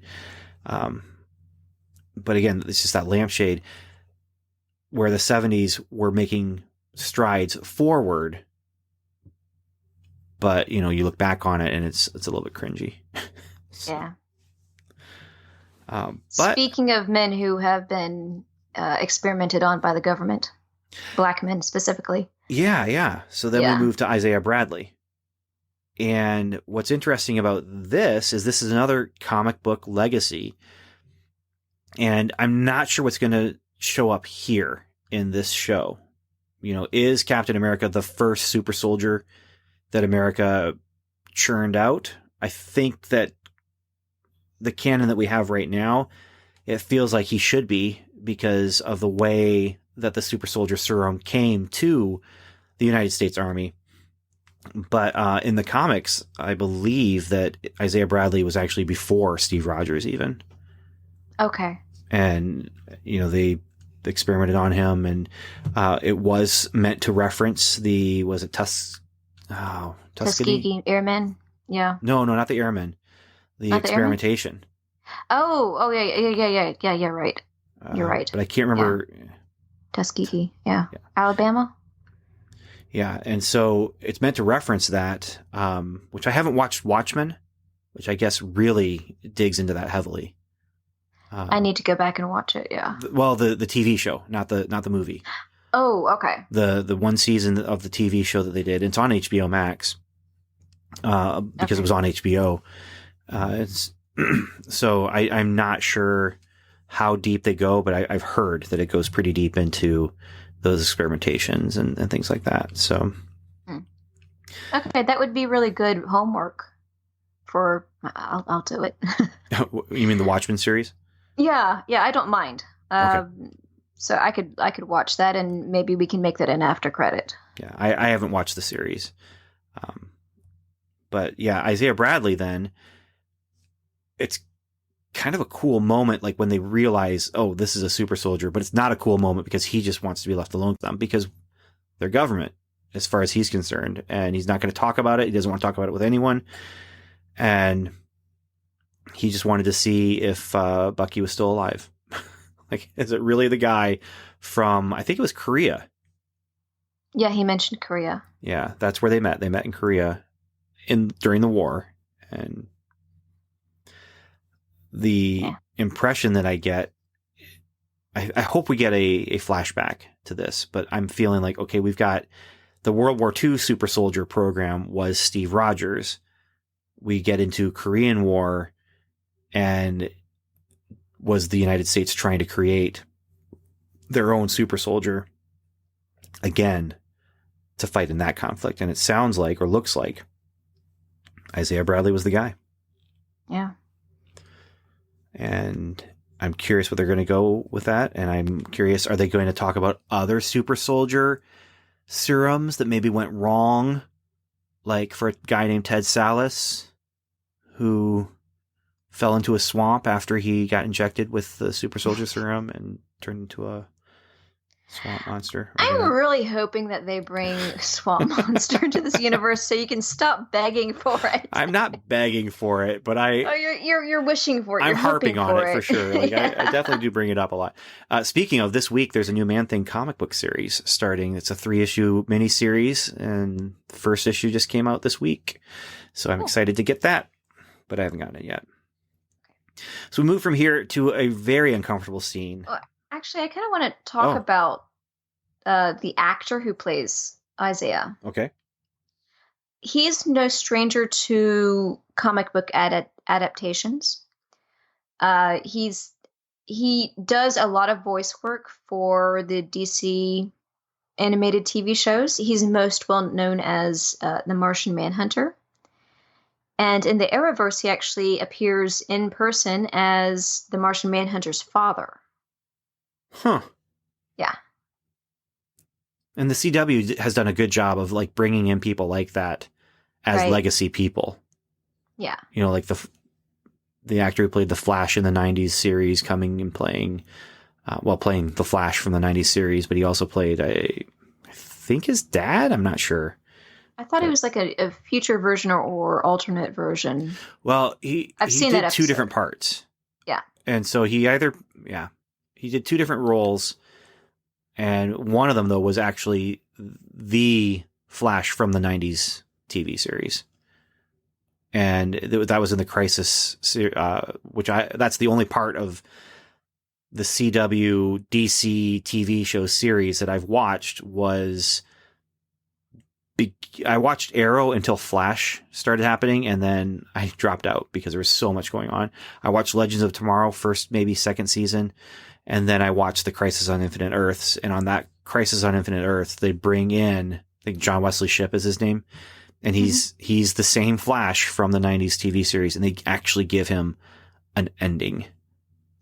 A: again, it's just that lampshade where the 70s were making strides forward. But, you know, you look back on it and it's a little bit cringy.
C: Yeah.
A: But
C: speaking of men who have been experimented on by the government, Black men specifically.
A: Yeah. So then we move to Isaiah Bradley. And what's interesting about this is another comic book legacy. And I'm not sure what's going to show up here in this show. You know, is Captain America the first super soldier that America churned out? I think that the canon that we have right now, it feels like he should be because of the way that the super soldier serum came to the United States Army. But in the comics, I believe that Isaiah Bradley was actually before Steve Rogers even.
C: Okay.
A: And, they experimented on him, and it was meant to reference was it Tuskegee?
C: Tuskegee Airmen? Yeah.
A: No, not the Airmen. The
C: Not the
A: experimentation.
C: Oh, yeah, right. You're right.
A: But I can't remember.
C: Yeah. Tuskegee, yeah. Alabama?
A: Yeah, and so it's meant to reference that, which I haven't watched Watchmen, which I guess really digs into that heavily.
C: I need to go back and watch it, yeah.
A: Well, the TV show, not the movie.
C: Oh, okay.
A: The one season of the TV show that they did. It's on HBO Max because it was on HBO. So I'm not sure how deep they go, but I've heard that it goes pretty deep into those experimentations and things like that. So,
C: okay, that would be really good homework. I'll do it.
A: You mean the Watchmen series?
C: Yeah, I don't mind.
A: Okay.
C: So I could watch that, and maybe we can make that an after credit.
A: Yeah, I haven't watched the series, but yeah, Isaiah Bradley. Then it's kind of a cool moment, like when they realize, oh, this is a super soldier, but it's not a cool moment because he just wants to be left alone with them because they're government as far as he's concerned, and he's not going to talk about it. He doesn't want to talk about it with anyone, and he just wanted to see if Bucky was still alive. Like, is it really the guy from, I think it was Korea?
C: Yeah, he mentioned Korea.
A: Yeah, that's where they met. They met in Korea during the war, and the impression that I get, I hope we get a flashback to this, but I'm feeling like, okay, we've got the World War II super soldier program was Steve Rogers. We get into Korean War, and was the United States trying to create their own super soldier again to fight in that conflict. And it sounds like, or looks like, Isaiah Bradley was the guy.
C: Yeah.
A: And I'm curious what they're going to go with that. And I'm curious, are they going to talk about other super soldier serums that maybe went wrong? Like for a guy named Ted Sallis, who fell into a swamp after he got injected with the super soldier serum and turned into a swamp monster.
C: I'm really hoping that they bring Swamp Monster into this universe so you can stop begging for it.
A: I'm not begging for it, but
C: you're wishing for it.
A: I'm
C: you're
A: harping on it for sure. Like,
C: Yeah.
A: I definitely do bring it up a lot. Speaking of this week, there's a new Man-Thing comic book series starting. It's a 3-issue miniseries, and the first issue just came out this week. So I'm excited to get that, but I haven't gotten it yet. So we move from here to a very uncomfortable scene.
C: Well, actually, I kind of want to talk about the actor who plays Isaiah.
A: Okay.
C: He's no stranger to comic book adaptations. He does a lot of voice work for the DC animated TV shows. He's most well known as the Martian Manhunter. And in the Arrowverse, he actually appears in person as the Martian Manhunter's father.
A: Huh.
C: Yeah.
A: And the CW has done a good job of like bringing in people like that as legacy people.
C: Yeah.
A: You know, like the actor who played the Flash in the 90s series coming and playing the Flash from the 90s series, but he also played I think his dad. I'm not sure.
C: I thought it was like a future version or alternate version.
A: Well, he did two different parts.
C: Yeah.
A: And so he did two different roles. And one of them, though, was actually the Flash from the 90s TV series. And that was in the Crisis, that's the only part of the CW DC TV show series that I've watched was... I watched Arrow until Flash started happening, and then I dropped out because there was so much going on. I watched Legends of Tomorrow, first, maybe second season, and then I watched the Crisis on Infinite Earths, and on that Crisis on Infinite Earths, they bring in, I think John Wesley Shipp is his name, and he's the same Flash from the 90s TV series, and they actually give him an ending.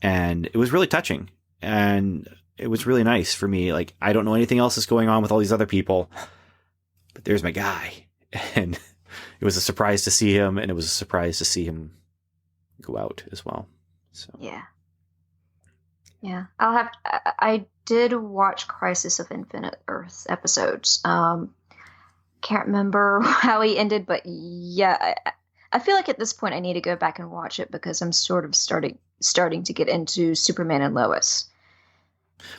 A: And it was really touching, and it was really nice for me. Like, I don't know anything else that's going on with all these other people, but there's my guy. And it was a surprise to see him, and it was a surprise to see him go out as well. So
C: Yeah. Yeah. I did watch Crisis of Infinite Earths episodes. Can't remember how he ended, but yeah, I feel like at this point I need to go back and watch it because I'm sort of starting to get into Superman and Lois.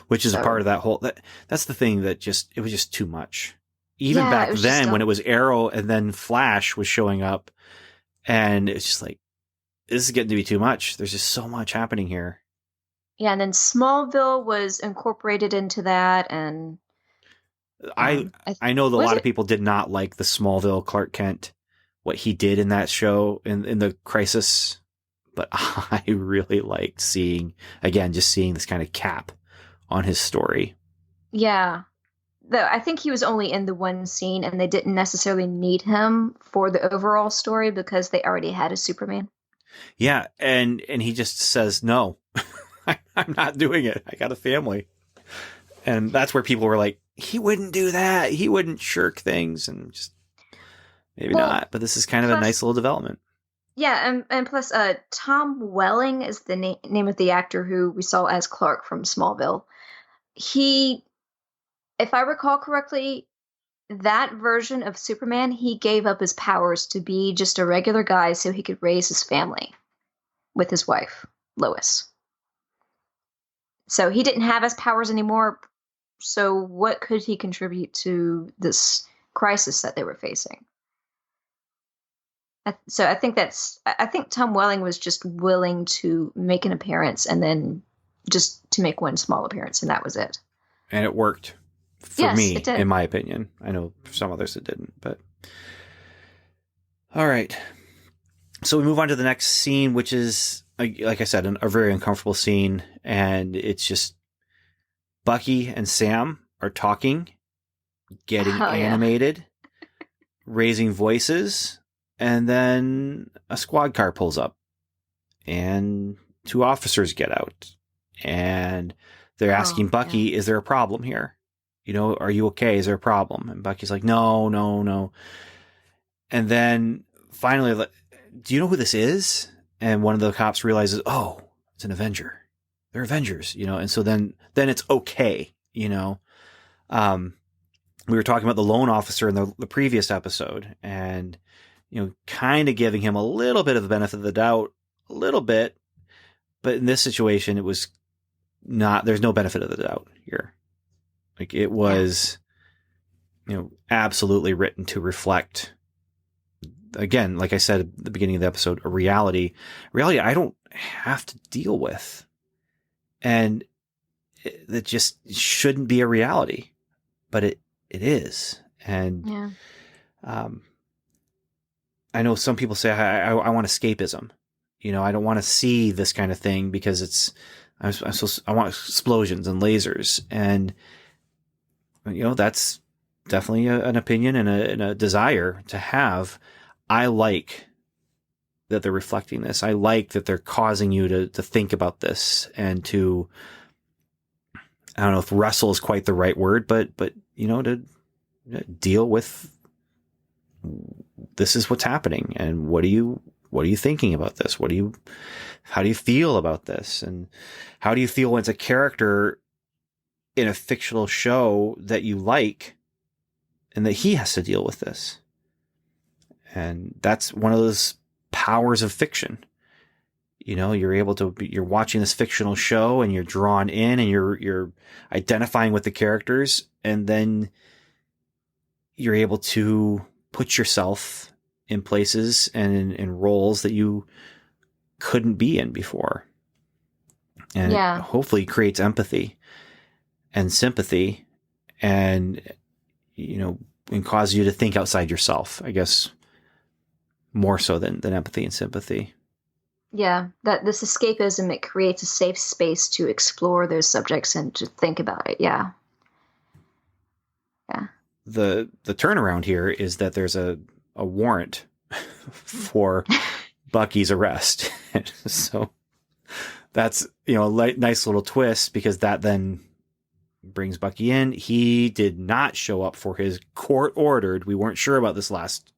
A: Which is a part of that whole, that's the thing that it was just too much. Even
C: Yeah,
A: back
C: it was
A: then
C: just
A: when it was Arrow and then Flash was showing up, and it's just like, this is getting to be too much. There's just so much happening here.
C: Yeah, and then Smallville was incorporated into that, and
A: I know that a
C: was
A: lot
C: it?
A: of people did not like the Smallville Clark Kent, what he did in that show in the Crisis, but I really liked seeing this kind of cap on his story.
C: Yeah. Though I think he was only in the one scene, and they didn't necessarily need him for the overall story because they already had a Superman.
A: Yeah, and he just says, no, I'm not doing it. I got a family. And that's where people were like, he wouldn't do that. He wouldn't shirk things, and just maybe not. But this is kind of a nice little development.
C: Yeah, and plus, Tom Welling is the name of the actor who we saw as Clark from Smallville. He, if I recall correctly, that version of Superman, he gave up his powers to be just a regular guy so he could raise his family with his wife, Lois. So he didn't have his powers anymore. So what could he contribute to this crisis that they were facing? So I think Tom Welling was just willing to make an appearance and then just to make one small appearance, and that was it.
A: And it worked for me, in my opinion. I know for some others it didn't, but all right. So we move on to the next scene, which is, like I said, a very uncomfortable scene, and it's just Bucky and Sam are talking, getting animated, raising voices, and then a squad car pulls up, and two officers get out, and they're asking Bucky, is there a problem here? You know, are you okay? Is there a problem? And Bucky's like, no. And then finally, do you know who this is? And one of the cops realizes, oh, it's an Avenger. They're Avengers, you know? And so then it's okay, you know? We were talking about the lone officer in the previous episode, and, you know, kind of giving him a little bit of the benefit of the doubt, a little bit, but in this situation, it was not, there's no benefit of the doubt here. Like, it was, you know, absolutely written to reflect, again, like I said at the beginning of the episode, a reality I don't have to deal with. And that just shouldn't be a reality, but it is. And I know some people say, I want escapism. You know, I don't want to see this kind of thing because I want explosions and lasers. And, you know, that's definitely an opinion and a desire to have. I like that they're reflecting this. I like that they're causing you to think about this and to, I don't know if wrestle is quite the right word, but, you know, to deal with, this is what's happening. And what are you thinking about this? How do you feel about this? And how do you feel when it's a character in a fictional show that you like and that he has to deal with this? And that's one of those powers of fiction. You know, you're watching this fictional show and you're drawn in and you're identifying with the characters, and then you're able to put yourself in places and in roles that you couldn't be in before. And it hopefully creates empathy and sympathy and, you know, and causes you to think outside yourself, I guess, more so than empathy and sympathy.
C: Yeah, that this escapism, it creates a safe space to explore those subjects and to think about it. Yeah.
A: The turnaround here is that there's a warrant for Bucky's arrest. So that's, you know, a nice little twist, because that then brings Bucky in. He did not show up for his court-ordered, we weren't sure about this last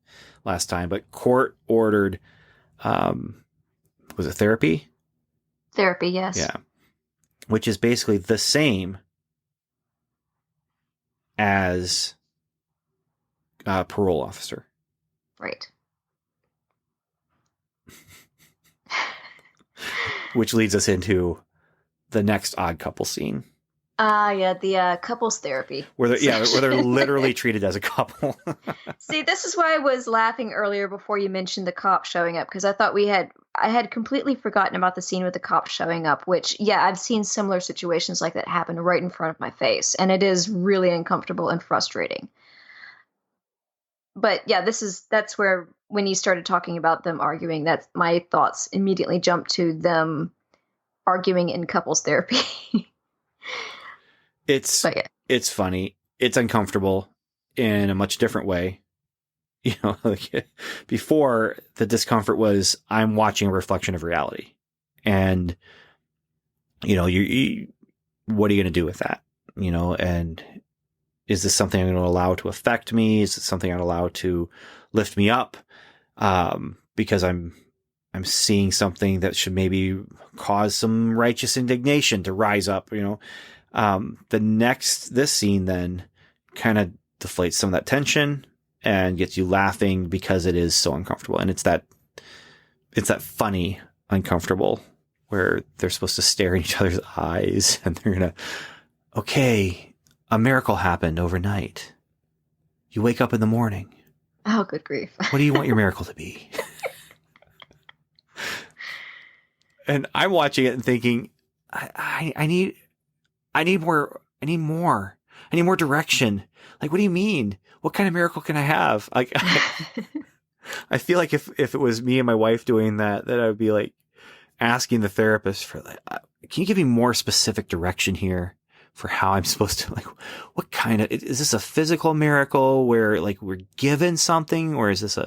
A: time, but court-ordered, was it therapy?
C: Therapy, yes.
A: Yeah. Which is basically the same as a parole officer.
C: Right.
A: Which leads us into the next odd couple scene.
C: Yeah, the couples therapy.
A: Where they're literally treated as a couple.
C: See, this is why I was laughing earlier before you mentioned the cop showing up, because I thought I had completely forgotten about the scene with the cop showing up, which, yeah, I've seen similar situations like that happen right in front of my face, and it is really uncomfortable and frustrating. But yeah, that's where, when you started talking about them arguing, that's my thoughts immediately jumped to them arguing in couples therapy.
A: It's funny. It's uncomfortable in a much different way. You know, like before, the discomfort was I'm watching a reflection of reality, and you know, what are you going to do with that? You know, and is this something I'm going to allow to affect me? Is it something I'd allow to lift me up? Because I'm seeing something that should maybe cause some righteous indignation to rise up. You know, this scene then kind of deflates some of that tension and gets you laughing because it is so uncomfortable. And it's that funny uncomfortable where they're supposed to stare in each other's eyes and they're going to, okay, a miracle happened overnight. You wake up in the morning.
C: Oh, good grief.
A: What do you want your miracle to be? And I'm watching it and thinking, I need more direction. Like, what do you mean? What kind of miracle can I have? Like, I feel like if it was me and my wife doing that I would be like asking the therapist for like, can you give me more specific direction here for how I'm supposed to, like, what kind of, is this a physical miracle where like we're given something, or is this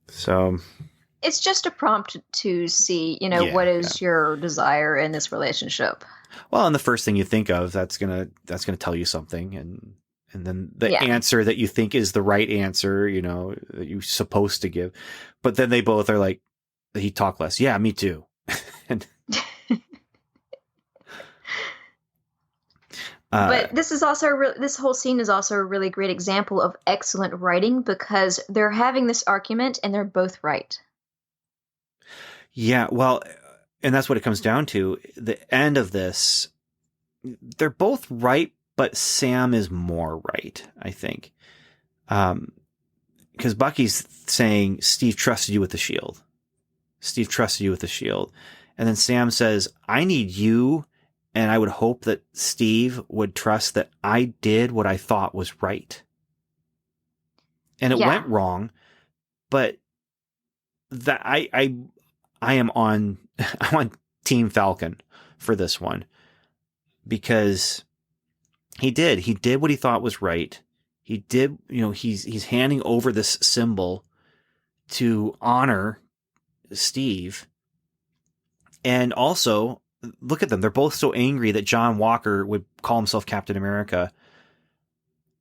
A: so
C: it's just a prompt to see, you know, what is your desire in this relationship?
A: Well, and the first thing you think of, that's gonna tell you something, and then the answer that you think is the right answer, you know, that you're supposed to give. But then they both are like, he talk less. Yeah, me too. And,
C: but this whole scene is also a really great example of excellent writing, because they're having this argument and they're both right.
A: Yeah, well, and that's what it comes down to. The end of this, they're both right, but Sam is more right, I think. Because Bucky's saying, Steve trusted you with the shield. Steve trusted you with the shield. And then Sam says, I need you, and I would hope that Steve would trust that I did what I thought was right. And it went wrong, but that I'm on Team Falcon for this one, because he did what he thought was right. He did, you know, he's handing over this symbol to honor Steve. And also, look at them. They're both so angry that John Walker would call himself Captain America.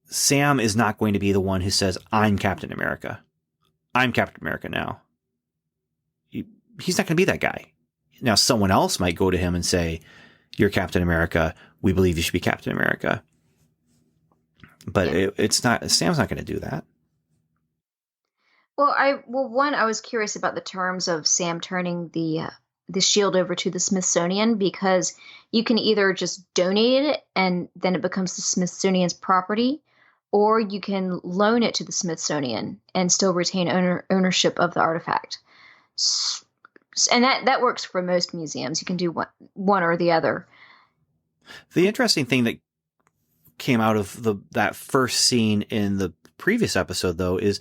A: Sam is not going to be the one who says, I'm Captain America. I'm Captain America now. He's not going to be that guy. Now, someone else might go to him and say, you're Captain America. We believe you should be Captain America. But it's not, Sam's not going to do that.
C: Well, I was curious about the terms of Sam turning the shield over to the Smithsonian, because you can either just donate it and then it becomes the Smithsonian's property, or you can loan it to the Smithsonian and still retain ownership of the artifact. And that works for most museums. You can do one or the other.
A: The interesting thing that came out of that first scene in the previous episode, though, is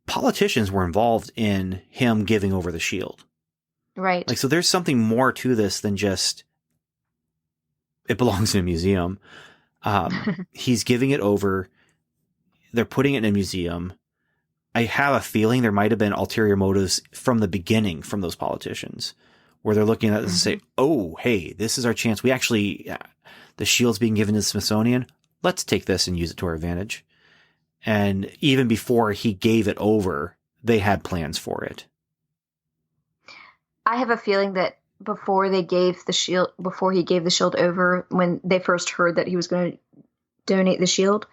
A: politicians were involved in him giving over the shield.
C: Right.
A: Like, so there's something more to this than just it belongs in a museum. He's giving it over. They're putting it in a museum. I have a feeling there might have been ulterior motives from the beginning from those politicians, where they're looking at this and say, oh, hey, this is our chance. This the shield's being given to the Smithsonian. Let's take this and use it to our advantage. And even before he gave it over, they had plans for it.
C: I have a feeling that before he gave the shield over, when they first heard that he was going to donate the shield,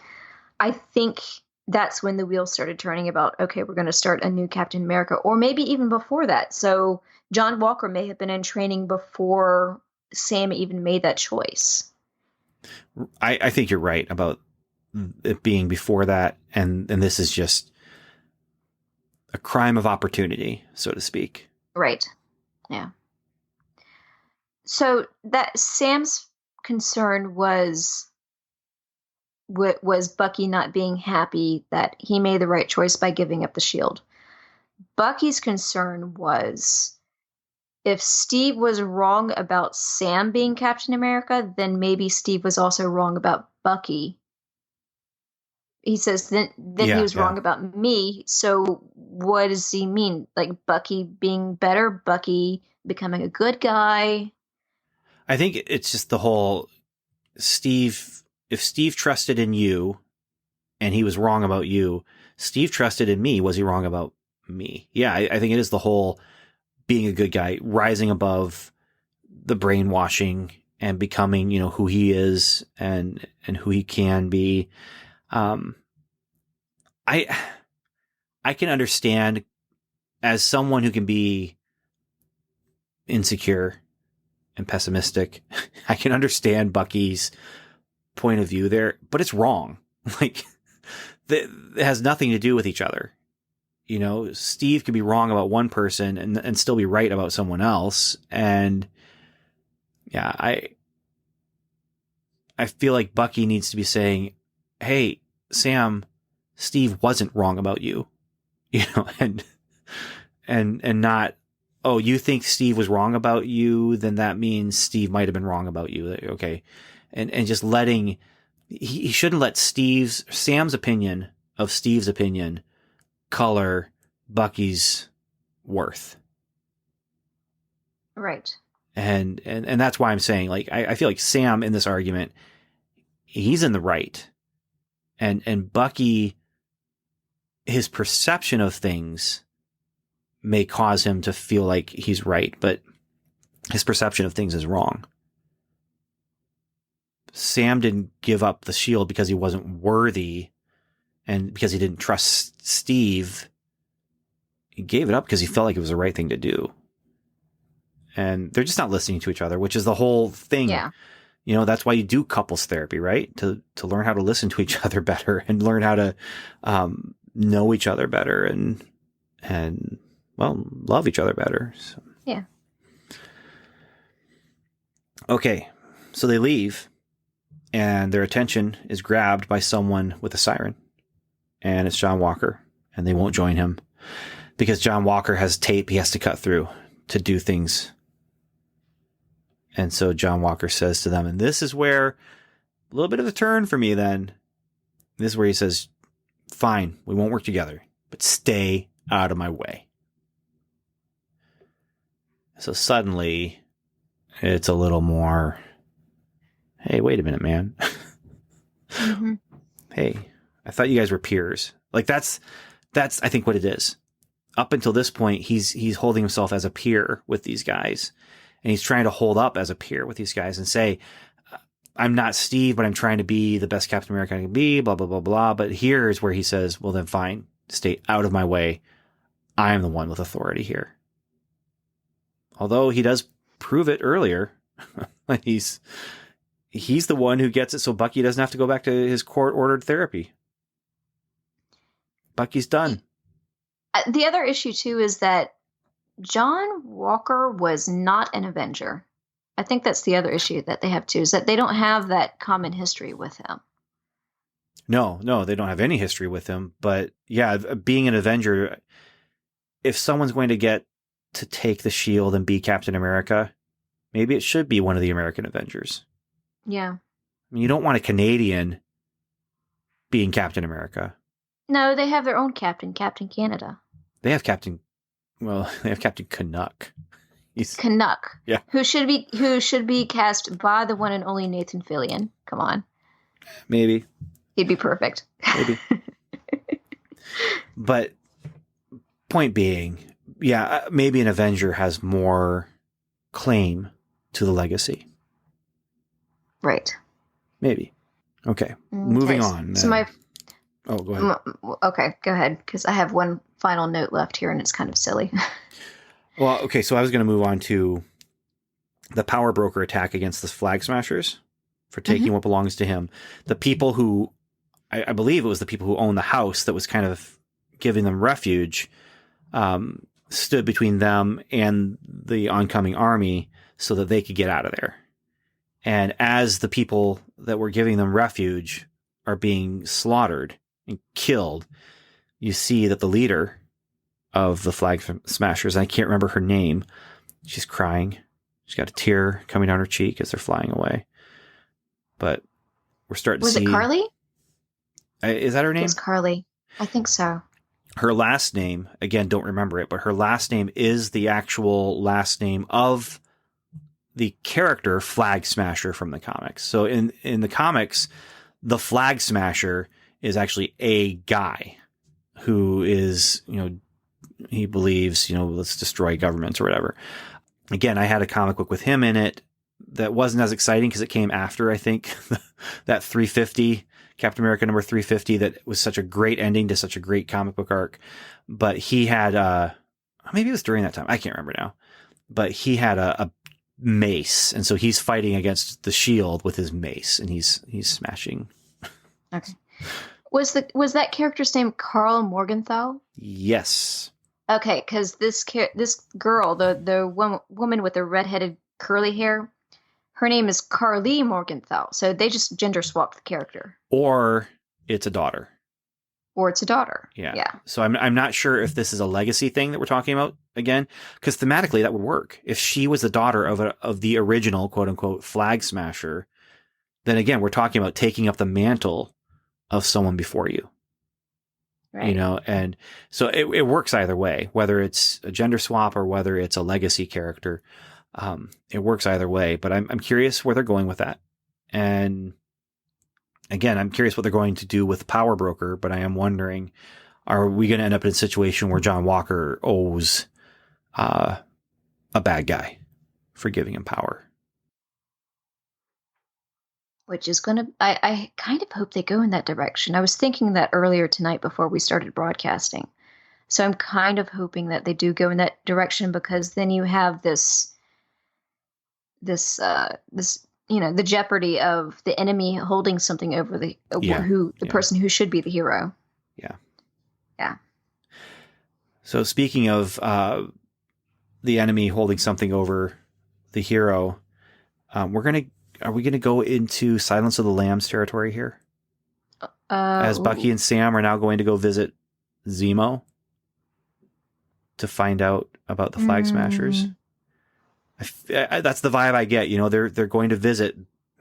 C: I think that's when the wheels started turning about, okay, we're going to start a new Captain America, or maybe even before that. So John Walker may have been in training before Sam even made that choice.
A: I think you're right about it being before that, and this is just a crime of opportunity, so to speak.
C: Right. Yeah. So that Sam's concern was Bucky not being happy that he made the right choice by giving up the shield. Bucky's concern was, if Steve was wrong about Sam being Captain America, then maybe Steve was also wrong about Bucky. He says then he was wrong about me. So what does he mean? Like Bucky being better, Bucky becoming a good guy?
A: I think it's just the whole Steve. If Steve trusted in you and he was wrong about you, Steve trusted in me. Was he wrong about me? Yeah, I think it is the whole being a good guy, rising above the brainwashing and becoming, who he is and who he can be. I can understand, as someone who can be insecure and pessimistic, I can understand Bucky's point of view there, but it's wrong. Like, it has nothing to do with each other. Steve could be wrong about one person and still be right about someone else. And yeah, I feel like Bucky needs to be saying, hey, Sam, Steve wasn't wrong about you, and not, oh, you think Steve was wrong about you, then that means Steve might have been wrong about you. Okay. And just letting, he shouldn't let Sam's opinion of Steve's opinion color Bucky's worth.
C: Right.
A: And that's why I'm saying, like, I feel like Sam in this argument, he's in the right. And Bucky, his perception of things may cause him to feel like he's right, but his perception of things is wrong. Sam didn't give up the shield because he wasn't worthy and because he didn't trust Steve. He gave it up because he felt like it was the right thing to do. And they're just not listening to each other, which is the whole thing.
C: Yeah.
A: That's why you do couples therapy, right? To learn how to listen to each other better and learn how to know each other better and love each other better. So.
C: Yeah.
A: Okay. So they leave and their attention is grabbed by someone with a siren, and it's John Walker, and they won't join him because John Walker has tape he has to cut through to do things. And so John Walker says to them, and this is where a little bit of a turn for me then. This is where he says, fine, we won't work together, but stay out of my way. So suddenly it's a little more, hey, wait a minute, man.
C: Mm-hmm.
A: Hey, I thought you guys were peers. Like that's I think what it is. Up until this point, he's holding himself as a peer with these guys, and he's trying to hold up as a peer with these guys and say, I'm not Steve, but I'm trying to be the best Captain America I can be, blah, blah, blah, blah. But here is where he says, well, then fine, stay out of my way. I am the one with authority here. Although he does prove it earlier. He's the one who gets it so Bucky doesn't have to go back to his court-ordered therapy. Bucky's done.
C: The other issue, too, is that John Walker was not an Avenger. I think that's the other issue that they have, too, is that they don't have that common history with him.
A: No, they don't have any history with him. But yeah, being an Avenger, if someone's going to get to take the shield and be Captain America, maybe it should be one of the American Avengers.
C: Yeah.
A: I mean, you don't want a Canadian being Captain America.
C: No, they have their own captain, Captain Canada.
A: They have Captain Canuck.
C: Canuck.
A: Yeah.
C: Who should be cast by the one and only Nathan Fillion. Come on.
A: Maybe.
C: He'd be perfect.
A: Maybe. But point being, yeah, maybe an Avenger has more claim to the legacy.
C: Right.
A: Maybe. Okay. Moving on.
C: So
A: oh, go ahead.
C: Okay, go ahead, because I have one final note left here, and it's kind of silly.
A: Well, okay, so I was going to move on to the power broker attack against the Flag Smashers for taking what belongs to him. The people who, I believe it was the people who owned the house that was kind of giving them refuge, stood between them and the oncoming army so that they could get out of there. And as the people that were giving them refuge are being slaughtered and killed, you see that the leader of the Flag Smashers, I can't remember her name, she's crying. She's got a tear coming down her cheek as they're flying away. But we're starting to see...
C: Was it Carly?
A: Is that her name?
C: It's Carly. I think so.
A: Her last name, again, don't remember it, but her last name is the actual last name of the character Flag Smasher from the comics. So in the comics, the Flag Smasher is actually a guy who is, he believes, let's destroy governments or whatever. Again, I had a comic book with him in it that wasn't as exciting because it came after, I think, that 350, Captain America number 350, that was such a great ending to such a great comic book arc. But he had, maybe it was during that time, I can't remember now, but he had a mace. And so he's fighting against the Shield with his mace, and he's smashing.
C: Okay. Was that character's name Carl Morgenthau?
A: Yes.
C: Okay, because this girl, the woman with the redheaded curly hair, her name is Carly Morgenthau. So they just gender swapped the character.
A: Or it's a daughter.
C: Or it's a daughter.
A: Yeah.
C: Yeah.
A: So I'm not sure if this is a legacy thing that we're talking about again, because thematically that would work. If she was the daughter of the original quote unquote Flag Smasher, then again we're talking about taking up the mantle of someone before you.
C: Right.
A: And so it works either way, whether it's a gender swap or whether it's a legacy character. It works either way, but I'm curious where they're going with that. And again, I'm curious what they're going to do with Power Broker, but I am wondering, are we going to end up in a situation where John Walker owes a bad guy for giving him power?
C: Which is going to, I kind of hope they go in that direction. I was thinking that earlier tonight before we started broadcasting. So I'm kind of hoping that they do go in that direction, because then you have this, the jeopardy of the enemy holding something over the person who should be the hero.
A: Yeah.
C: Yeah.
A: So speaking of the enemy holding something over the hero, are we going to go into Silence of the Lambs territory here? As Bucky and Sam are now going to go visit Zemo to find out about the Flag Smashers. That's the vibe I get. They're going to visit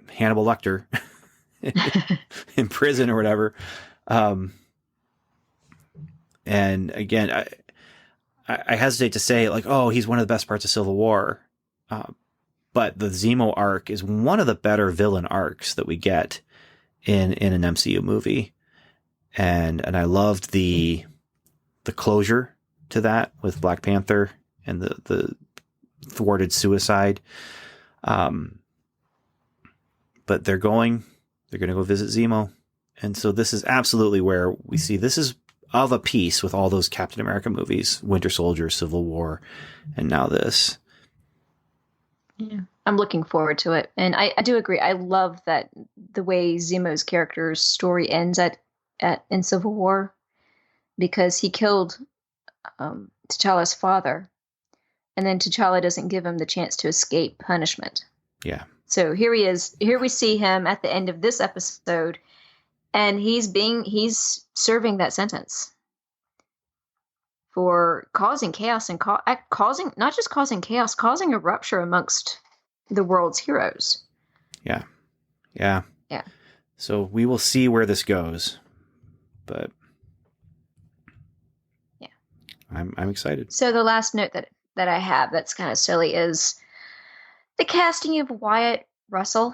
A: Hannibal Lecter in prison or whatever. And again, I hesitate to say he's one of the best parts of Civil War. But the Zemo arc is one of the better villain arcs that we get in an MCU movie. And I loved the closure to that with Black Panther and the thwarted suicide. But they're going to go visit Zemo. And so this is absolutely where we see this is of a piece with all those Captain America movies, Winter Soldier, Civil War, and now this.
C: Yeah, I'm looking forward to it. And I do agree. I love that the way Zemo's character's story ends in Civil War, because he killed T'Challa's father, and then T'Challa doesn't give him the chance to escape punishment.
A: Yeah.
C: So here he is. Here we see him at the end of this episode, and he's serving that sentence for causing chaos and causing not just causing chaos, causing a rupture amongst the world's heroes.
A: Yeah. Yeah.
C: Yeah.
A: So we will see where this goes, but
C: yeah,
A: I'm excited.
C: So the last note that that I have that's kind of silly is the casting of Wyatt Russell.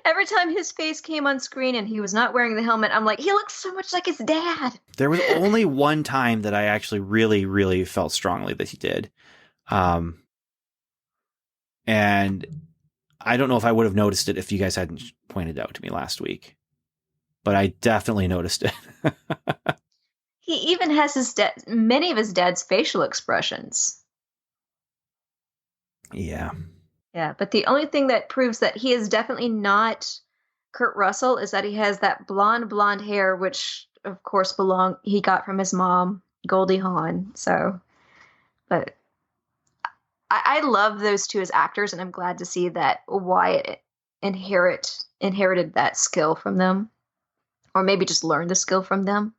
C: Every time his face came on screen and he was not wearing the helmet, I'm like, he looks so much like his dad.
A: There was only one time that I actually really, really felt strongly that he did. And I don't know if I would have noticed it if you guys hadn't pointed it out to me last week, but I definitely noticed it.
C: He even has many of his dad's facial expressions.
A: Yeah.
C: Yeah, but the only thing that proves that he is definitely not Kurt Russell is that he has that blonde hair, which of course he got from his mom, Goldie Hawn. So, but I love those two as actors, and I'm glad to see that Wyatt inherited that skill from them, or maybe just learned the skill from them.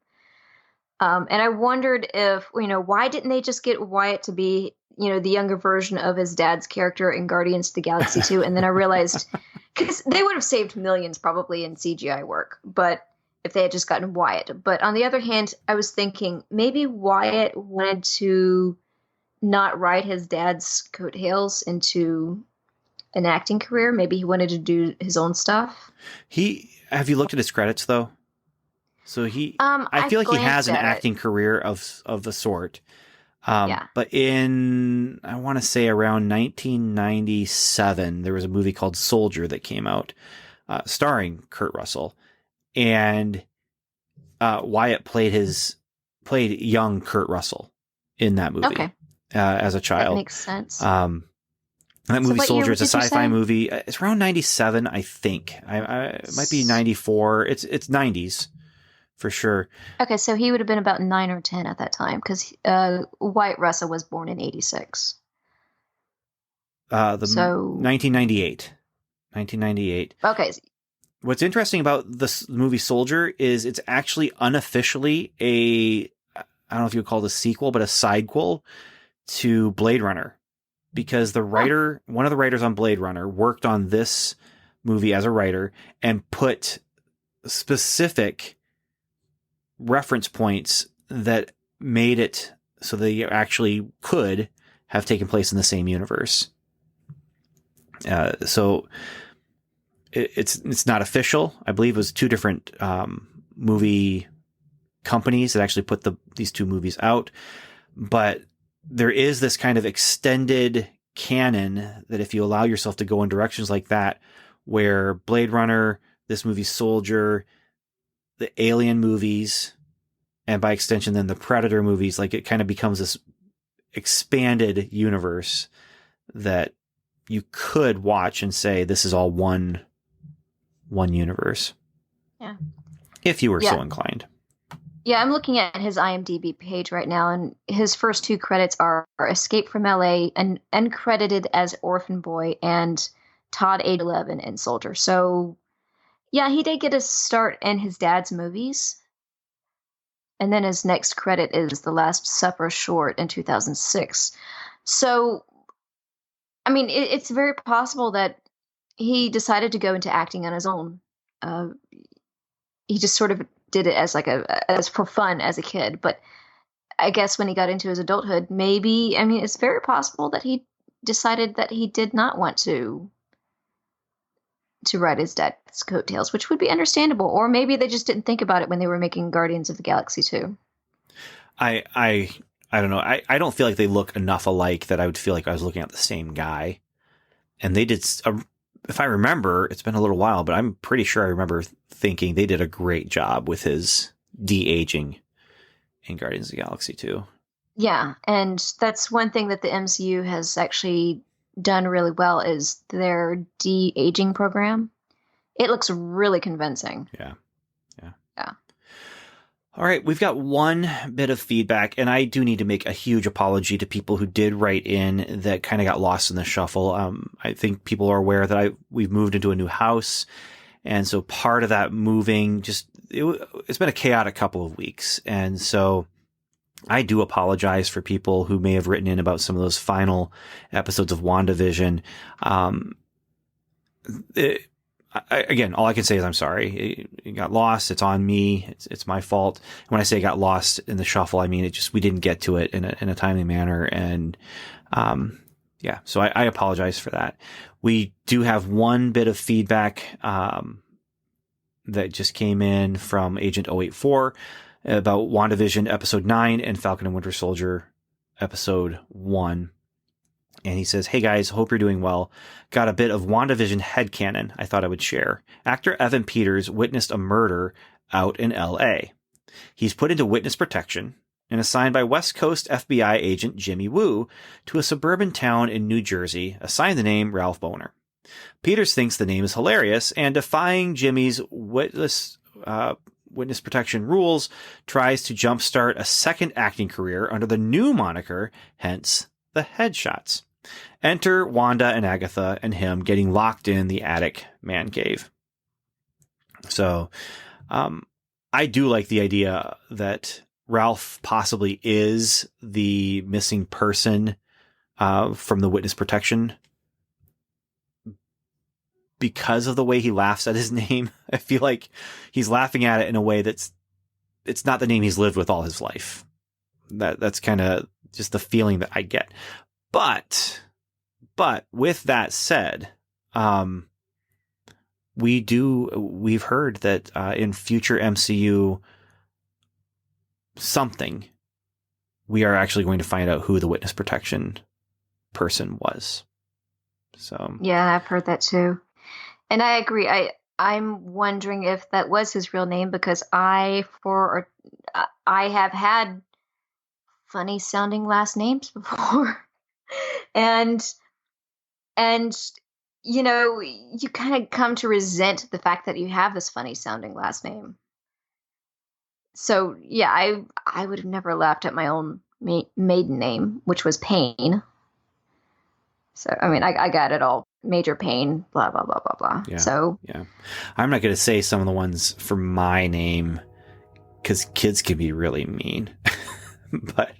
C: And I wondered if, why didn't they just get Wyatt to be, the younger version of his dad's character in Guardians of the Galaxy 2? And then I realized, because they would have saved millions probably in CGI work, but if they had just gotten Wyatt. But on the other hand, I was thinking maybe Wyatt wanted to not ride his dad's coattails into an acting career. Maybe he wanted to do his own stuff.
A: Have you looked at his credits though? So I feel like he has an acting career of the sort. But in, I want to say around 1997, there was a movie called Soldier that came out, starring Kurt Russell, and Wyatt played young Kurt Russell in that movie as a child.
C: That makes sense.
A: That movie Soldier, it's a sci-fi movie. It's around 97, I think. It might be 94. It's 90s. For sure. Okay,
C: so he would have been about 9 or 10 at that time, because Wyatt Russell was born in 86.
A: 1998. 1998.
C: Okay.
A: What's interesting about this movie Soldier is it's actually unofficially I don't know if you would call it a sequel, but a sidequel to Blade Runner. Because one of the writers on Blade Runner worked on this movie as a writer and put specific reference points that made it so they actually could have taken place in the same universe. So it's not official. I believe it was two different movie companies that actually put these two movies out, but there is this kind of extended canon that if you allow yourself to go in directions like that, where Blade Runner, this movie Soldier, the Alien movies, and by extension then the Predator movies, like it kind of becomes this expanded universe that you could watch and say this is all one universe. Yeah. If you were so inclined.
C: Yeah, I'm looking at his IMDb page right now, and his first two credits are Escape from LA and uncredited as Orphan Boy and Todd 811 and Soldier. So yeah, he did get a start in his dad's movies. And then his next credit is The Last Supper short in 2006. So, I mean, it's very possible that he decided to go into acting on his own. He just sort of did it as as for fun as a kid. But I guess when he got into his adulthood, it's very possible that he decided that he did not want to ride his dad's coattails, which would be understandable. Or maybe they just didn't think about it when they were making Guardians of the Galaxy 2.
A: I don't know. I don't feel like they look enough alike that I would feel like I was looking at the same guy. And they did, if I remember, it's been a little while, but I'm pretty sure I remember thinking they did a great job with his de-aging in Guardians of the Galaxy 2.
C: Yeah, and that's one thing that the MCU has actually done really well is their de-aging program. It looks really convincing.
A: Yeah. All right, we've got one bit of feedback, and I do need to make a huge apology to people who did write in that kind of got lost in the shuffle. I think people are aware that we've moved into a new house, and so part of that moving it's been a chaotic couple of weeks, and so I do apologize for people who may have written in about some of those final episodes of WandaVision. again, all I can say is I'm sorry. It got lost. It's on me. It's my fault. When I say it got lost in the shuffle, I mean we didn't get to it in a timely manner. And yeah, so I apologize for that. We do have one bit of feedback that just came in from Agent 084 about WandaVision episode 9 and Falcon and Winter Soldier episode 1. And he says, "Hey guys, hope you're doing well. Got a bit of WandaVision headcanon I thought I would share. Actor Evan Peters witnessed a murder out in LA. He's put into witness protection and assigned by West Coast FBI agent Jimmy Woo to a suburban town in New Jersey, assigned the name Ralph Boner. Peters thinks the name is hilarious and, defying Jimmy's witness protection rules, tries to jumpstart a second acting career under the new moniker, hence the Headshots. Enter Wanda and Agatha and him getting locked in the attic man cave." So I do like the idea that Ralph possibly is the missing person from the witness protection because of the way he laughs at his name. I feel like he's laughing at it in a way it's not the name he's lived with all his life. That's kind of just the feeling that I get. But with that said, we've heard that in future MCU we are actually going to find out who the witness protection person was. So
C: yeah, I've heard that too. And I agree. I'm wondering if that was his real name, because I have had funny sounding last names before. and you know, you kind of come to resent the fact that you have this funny sounding last name. So yeah, I would have never laughed at my own maiden name, which was Payne. So I mean, I got it all. Major Pain, blah blah blah blah blah.
A: Yeah,
C: so
A: yeah, I'm not going to say some of the ones for my name because kids can be really mean. But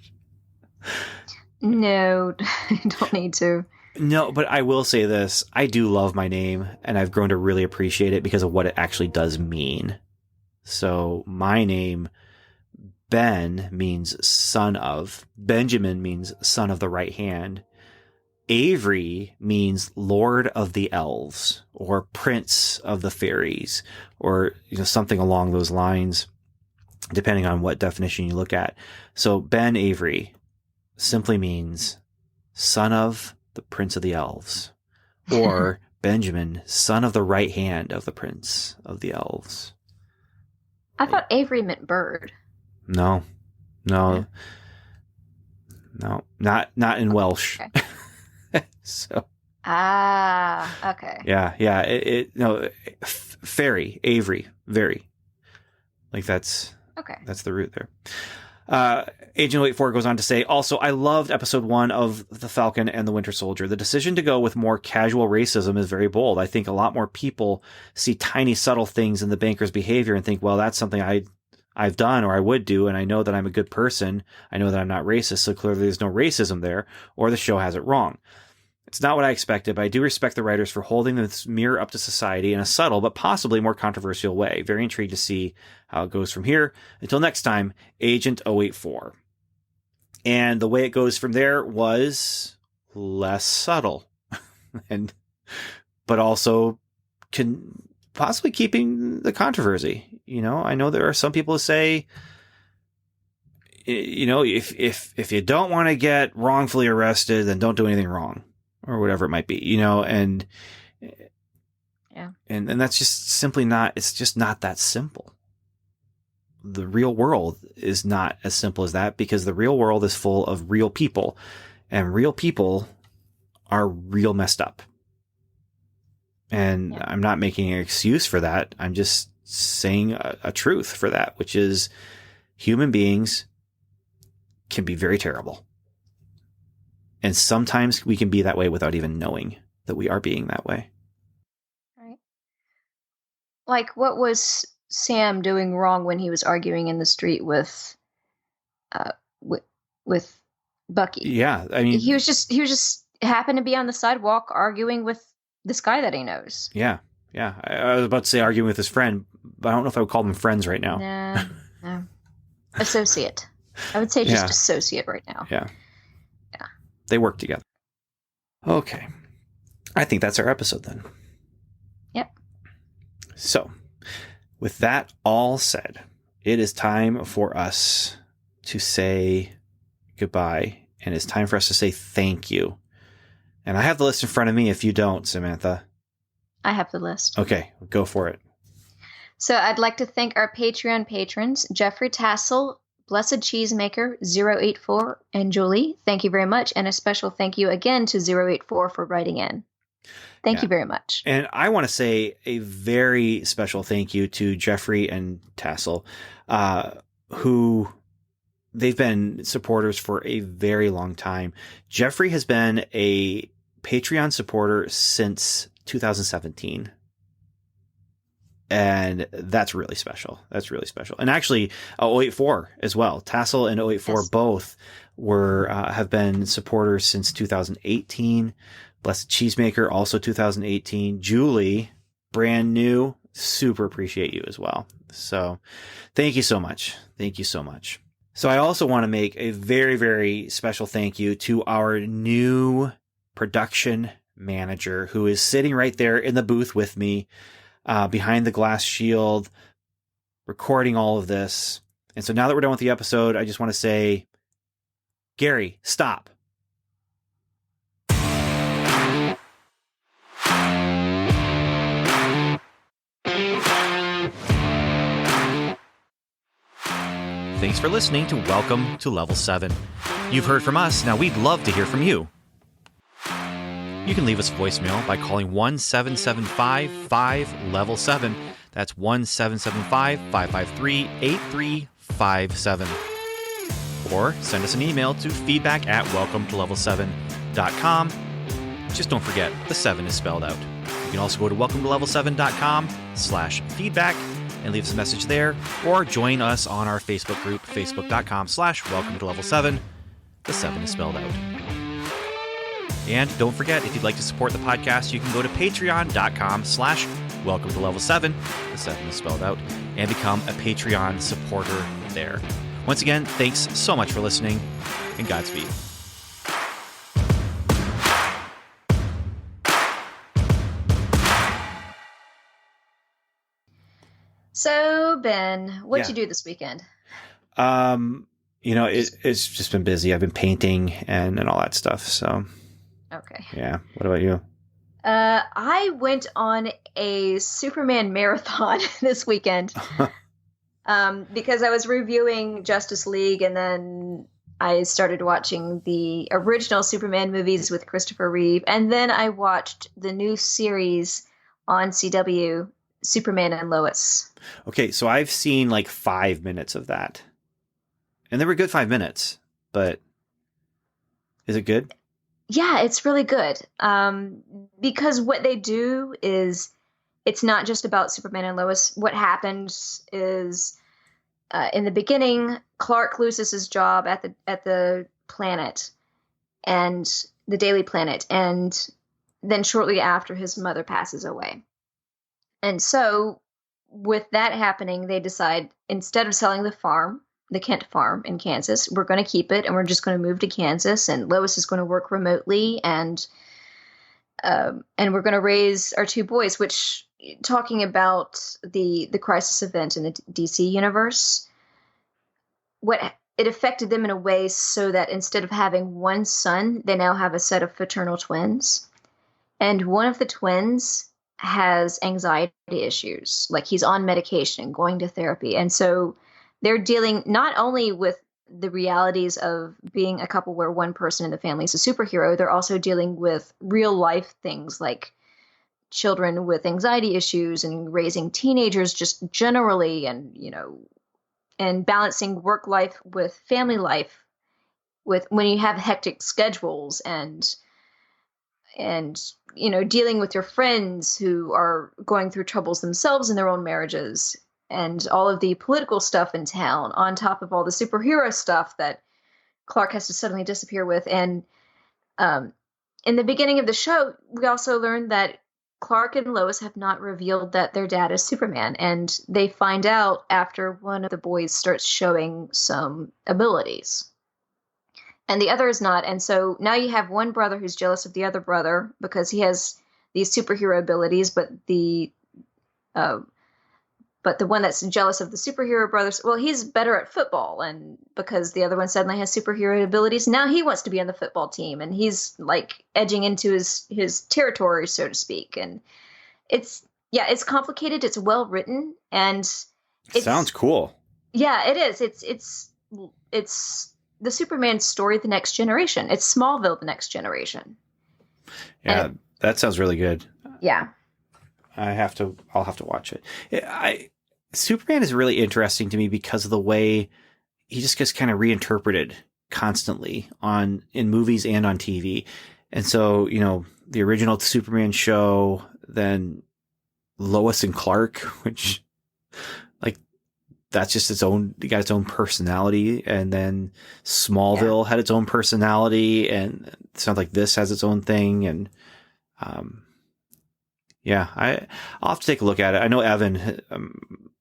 C: no, I don't need to.
A: No, but I will say this: I do love my name, and I've grown to really appreciate it because of what it actually does mean. So my name, Ben, means son of. Benjamin means son of the right hand. Avery means Lord of the Elves or Prince of the Fairies, or something along those lines, depending on what definition you look at. So Ben Avery simply means son of the Prince of the Elves, or Benjamin, son of the right hand of the Prince of the Elves.
C: I thought Avery meant bird.
A: No, not in Welsh.
C: Okay.
A: So.
C: Okay.
A: Yeah. Fairy, Avery, very. Like that's the root there. Agent 84 goes on to say, also, I loved episode 1 of The Falcon and the Winter Soldier. The decision to go with more casual racism is very bold. I think a lot more people see tiny, subtle things in the banker's behavior and think, well, that's something I've done or I would do, and I know that I'm a good person. I know that I'm not racist, so clearly there's no racism there, or the show has it wrong. It's not what I expected, but I do respect the writers for holding this mirror up to society in a subtle but possibly more controversial way. Very intrigued to see how it goes from here. Until next time, Agent 084. And the way it goes from there was less subtle, but also possibly keeping the controversy. I know there are some people who say, if you don't want to get wrongfully arrested, then don't do anything wrong. Or whatever it might be, and
C: yeah,
A: and that's just simply not. It's just not that simple. The real world is not as simple as that, because the real world is full of real people, and real people are real messed up. And I'm not making an excuse for that. I'm just saying a truth for that, which is human beings can be very terrible. And sometimes we can be that way without even knowing that we are being that way.
C: Right. Like, what was Sam doing wrong when he was arguing in the street with Bucky?
A: Yeah, I mean,
C: he was just happened to be on the sidewalk arguing with this guy that he knows.
A: Yeah, Yeah. I was about to say arguing with his friend, but I don't know if I would call them friends right now.
C: No. Associate. I would say just
A: Yeah.
C: associate right now.
A: Yeah.
C: Yeah.
A: They work together. Okay. I think that's our episode then.
C: Yep.
A: So, with that all said, it is time for us to say goodbye, and it's time for us to say thank you. And I have the list in front of me if you don't, Samantha.
C: I have the list.
A: Okay, go for it.
C: So I'd like to thank our Patreon patrons, Jeffrey Tassel, Blessed Cheesemaker, 084, and Julie. Thank you very much. And a special thank you again to 084 for writing in. Thank you very much.
A: And I want to say a very special thank you to Jeffrey and Tassel, who they've been supporters for a very long time. Jeffrey has been a Patreon supporter since 2017. And that's really special. That's really special. And actually, 084 as well. Tassel and 084 both have been supporters since 2018. Blessed Cheesemaker, also 2018. Julie, brand new. Super appreciate you as well. So thank you so much. Thank you so much. So I also want to make a very, very special thank you to our new production manager who is sitting right there in the booth with me, behind the glass shield, recording all of this. And so now that we're done with the episode, I just want to say, Gary, stop. Thanks for listening to Welcome to Level 7. You've heard from us, now we'd love to hear from you. You can leave us a voicemail by calling 1-775-5-Level-7. That's 1-775-553-8357. Or send us an email to feedback@welcometolevel7.com. Just don't forget, the 7 is spelled out. You can also go to welcometolevel7.com/feedback and leave us a message there, or join us on our Facebook group, facebook.com/welcometolevel7. The 7 is spelled out. And don't forget, if you'd like to support the podcast, you can go to patreon.com/welcometolevel7. The 7 is spelled out, and become a Patreon supporter there. Once again, thanks so much for listening, and Godspeed.
C: So, Ben, what'd you do this weekend?
A: It's just been busy. I've been painting and all that stuff. So,
C: okay.
A: Yeah. What about you?
C: I went on a Superman marathon this weekend because I was reviewing Justice League, and then I started watching the original Superman movies with Christopher Reeve, and then I watched the new series on CW, Superman and Lois.
A: Okay, so I've seen like 5 minutes of that. And they were good 5 minutes, but is it good?
C: Yeah, it's really good. Because what they do is, it's not just about Superman and Lois. What happens is, in the beginning, Clark loses his job at the planet, and the Daily Planet, and then shortly after, his mother passes away. And so, with that happening, they decide, instead of selling the farm, the Kent farm in Kansas, we're going to keep it, and we're just going to move to Kansas, and Lois is going to work remotely, and we're going to raise our 2 boys. Which, talking about the crisis event in the DC universe, it affected them in a way so that instead of having one son, they now have a set of fraternal twins, and one of the twins has anxiety issues. Like, he's on medication, going to therapy. And so they're dealing not only with the realities of being a couple where one person in the family is a superhero, they're also dealing with real life things like children with anxiety issues and raising teenagers just generally, and, and balancing work life with family life, with when you have hectic schedules, and dealing with your friends who are going through troubles themselves in their own marriages, and all of the political stuff in town, on top of all the superhero stuff that Clark has to suddenly disappear with. And in the beginning of the show, we also learned that Clark and Lois have not revealed that their dad is Superman, and they find out after one of the boys starts showing some abilities. And the other is not. And so now you have one brother who's jealous of the other brother because he has these superhero abilities, uh, but the one that's jealous of the superhero brothers, well, he's better at football, and because the other one suddenly has superhero abilities, now he wants to be on the football team, and he's like edging into his territory, so to speak. And it's complicated. It's well written, and
A: Sounds cool.
C: Yeah, it is. It's the Superman story, the next generation. It's Smallville, the next generation.
A: Yeah, that sounds really good.
C: Yeah.
A: I'll have to watch it. Superman is really interesting to me because of the way he just gets kind of reinterpreted constantly in movies and on TV. And so, the original Superman show, then Lois and Clark, which that's just got its own personality. And then Smallville had its own personality, and it sounds like this has its own thing. And, I'll have to take a look at it. I know Evan,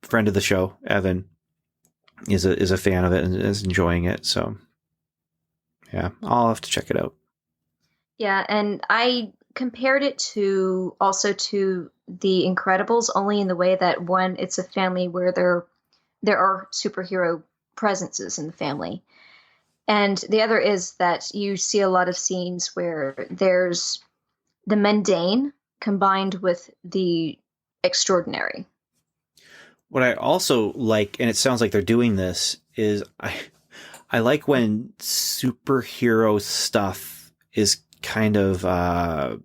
A: friend of the show, Evan is a fan of it and is enjoying it. So yeah, I'll have to check it out.
C: Yeah. And I compared it to The Incredibles, only in the way that one, it's a family where there are superhero presences in the family. And the other is that you see a lot of scenes where there's the mundane combined with the extraordinary.
A: What I also like, and it sounds like they're doing this, is I like when superhero stuff is kind of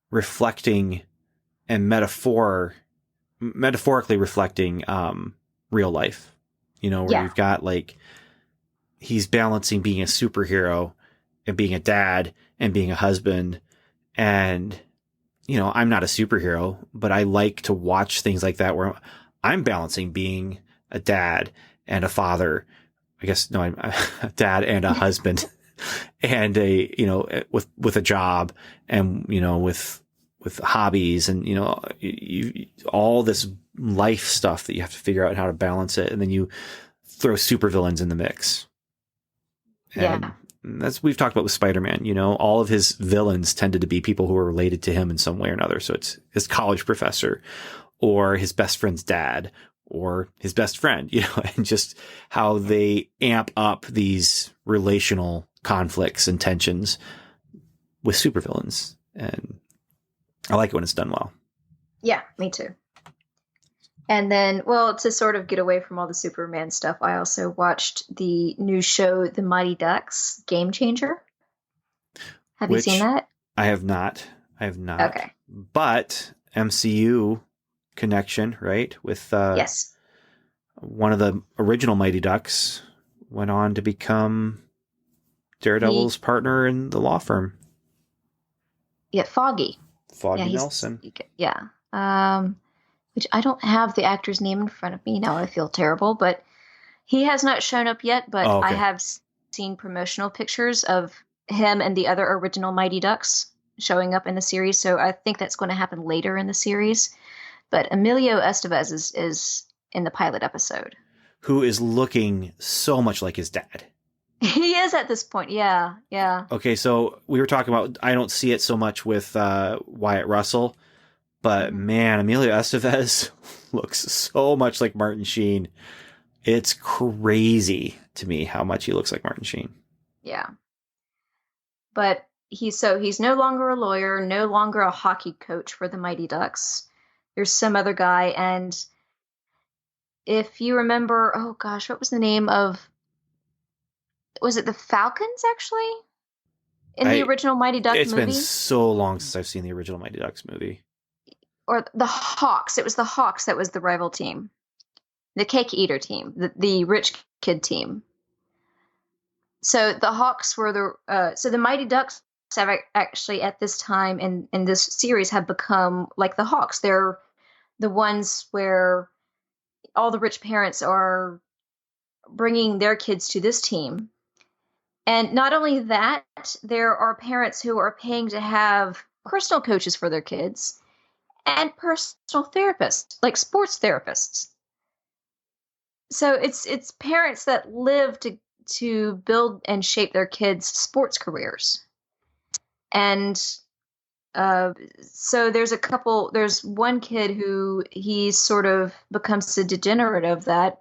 A: reflecting and metaphorically reflecting real life. Where you've got he's balancing being a superhero and being a dad and being a husband. And, I'm not a superhero, but I like to watch things like that where I'm balancing being a dad and a father. I guess, no, I'm a dad and a husband and with a job and, with hobbies and, all this life stuff that you have to figure out how to balance it. And then you throw supervillains in the mix. And we've talked about with Spider-Man, all of his villains tended to be people who were related to him in some way or another. So it's his college professor or his best friend's dad or his best friend, and just how they amp up these relational conflicts and tensions with supervillains. And I like it when it's done well.
C: Yeah, me too. And then, to sort of get away from all the Superman stuff, I also watched the new show, The Mighty Ducks Game Changer. Have you seen that?
A: I have not.
C: Okay.
A: But MCU connection, right? With
C: yes,
A: one of the original Mighty Ducks went on to become Daredevil's partner in the law firm.
C: Yeah, Foggy.
A: Nelson.
C: Yeah. Which I don't have the actor's name in front of me. Now I feel terrible, but he has not shown up yet, but I have seen promotional pictures of him and the other original Mighty Ducks showing up in the series. So I think that's going to happen later in the series. But Emilio Estevez is in the pilot episode.
A: Who is looking so much like his dad.
C: He is at this point. Yeah. Yeah.
A: Okay. So we were talking about, I don't see it so much with Wyatt Russell. But man, Emilio Estevez looks so much like Martin Sheen. It's crazy to me how much he looks like Martin Sheen.
C: Yeah. But he's no longer a lawyer, no longer a hockey coach for the Mighty Ducks. There's some other guy. And if you remember, oh gosh, what was the name of, was it the Falcons actually? In the original Mighty Ducks movie?
A: It's been so long since I've seen the original Mighty Ducks movie.
C: Or the Hawks. It was the Hawks that was the rival team. The cake eater team. The rich kid team. So the Hawks were so the Mighty Ducks have actually at this time in this series have become like the Hawks. They're the ones where all the rich parents are bringing their kids to this team. And not only that, there are parents who are paying to have personal coaches for their kids, and personal therapists, like sports therapists. So it's parents that live to build and shape their kids' sports careers. And so there's one kid who he sort of becomes a degenerate of that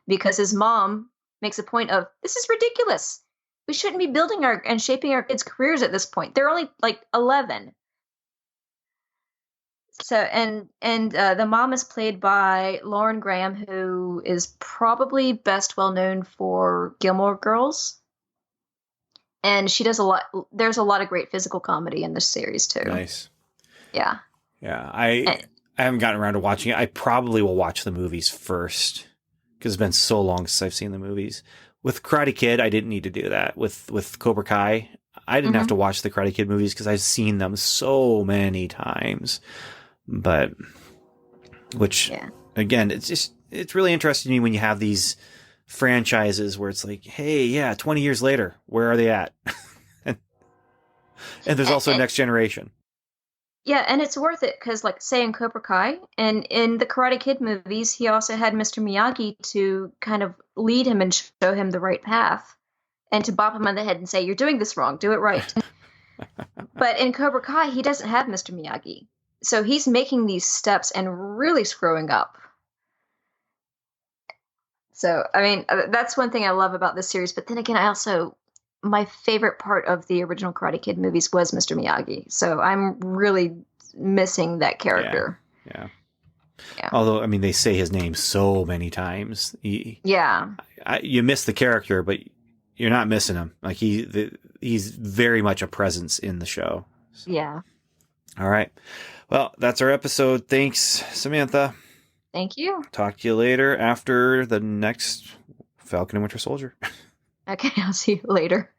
C: because his mom makes a point of, this is ridiculous. We shouldn't be building and shaping our kids' careers at this point. They're only like 11. So and the mom is played by Lauren Graham, who is probably best well known for Gilmore Girls. And she does a lot. There's a lot of great physical comedy in this series too.
A: Nice.
C: Yeah.
A: Yeah. I haven't gotten around to watching it. I probably will watch the movies first because it's been so long since I've seen the movies. With Karate Kid, I didn't need to do that. With Cobra Kai, I didn't have to watch the Karate Kid movies because I've seen them so many times. But again, it's really interesting to me when you have these franchises where it's like, hey, yeah, 20 years later, where are they at? and there's also Next Generation.
C: Yeah, and it's worth it because, like, say in Cobra Kai and in the Karate Kid movies, he also had Mr. Miyagi to kind of lead him and show him the right path and to bop him on the head and say, you're doing this wrong, do it right. But in Cobra Kai, he doesn't have Mr. Miyagi. So he's making these steps and really screwing up. So, I mean, that's one thing I love about this series. But then again, my favorite part of the original Karate Kid movies was Mr. Miyagi. So I'm really missing that character.
A: Yeah. Although, I mean, they say his name so many times. You miss the character, but you're not missing him. Like he's very much a presence in the show. So.
C: Yeah.
A: All right. Well, that's our episode. Thanks, Samantha.
C: Thank you.
A: Talk to you later after the next Falcon and Winter Soldier.
C: Okay, I'll see you later.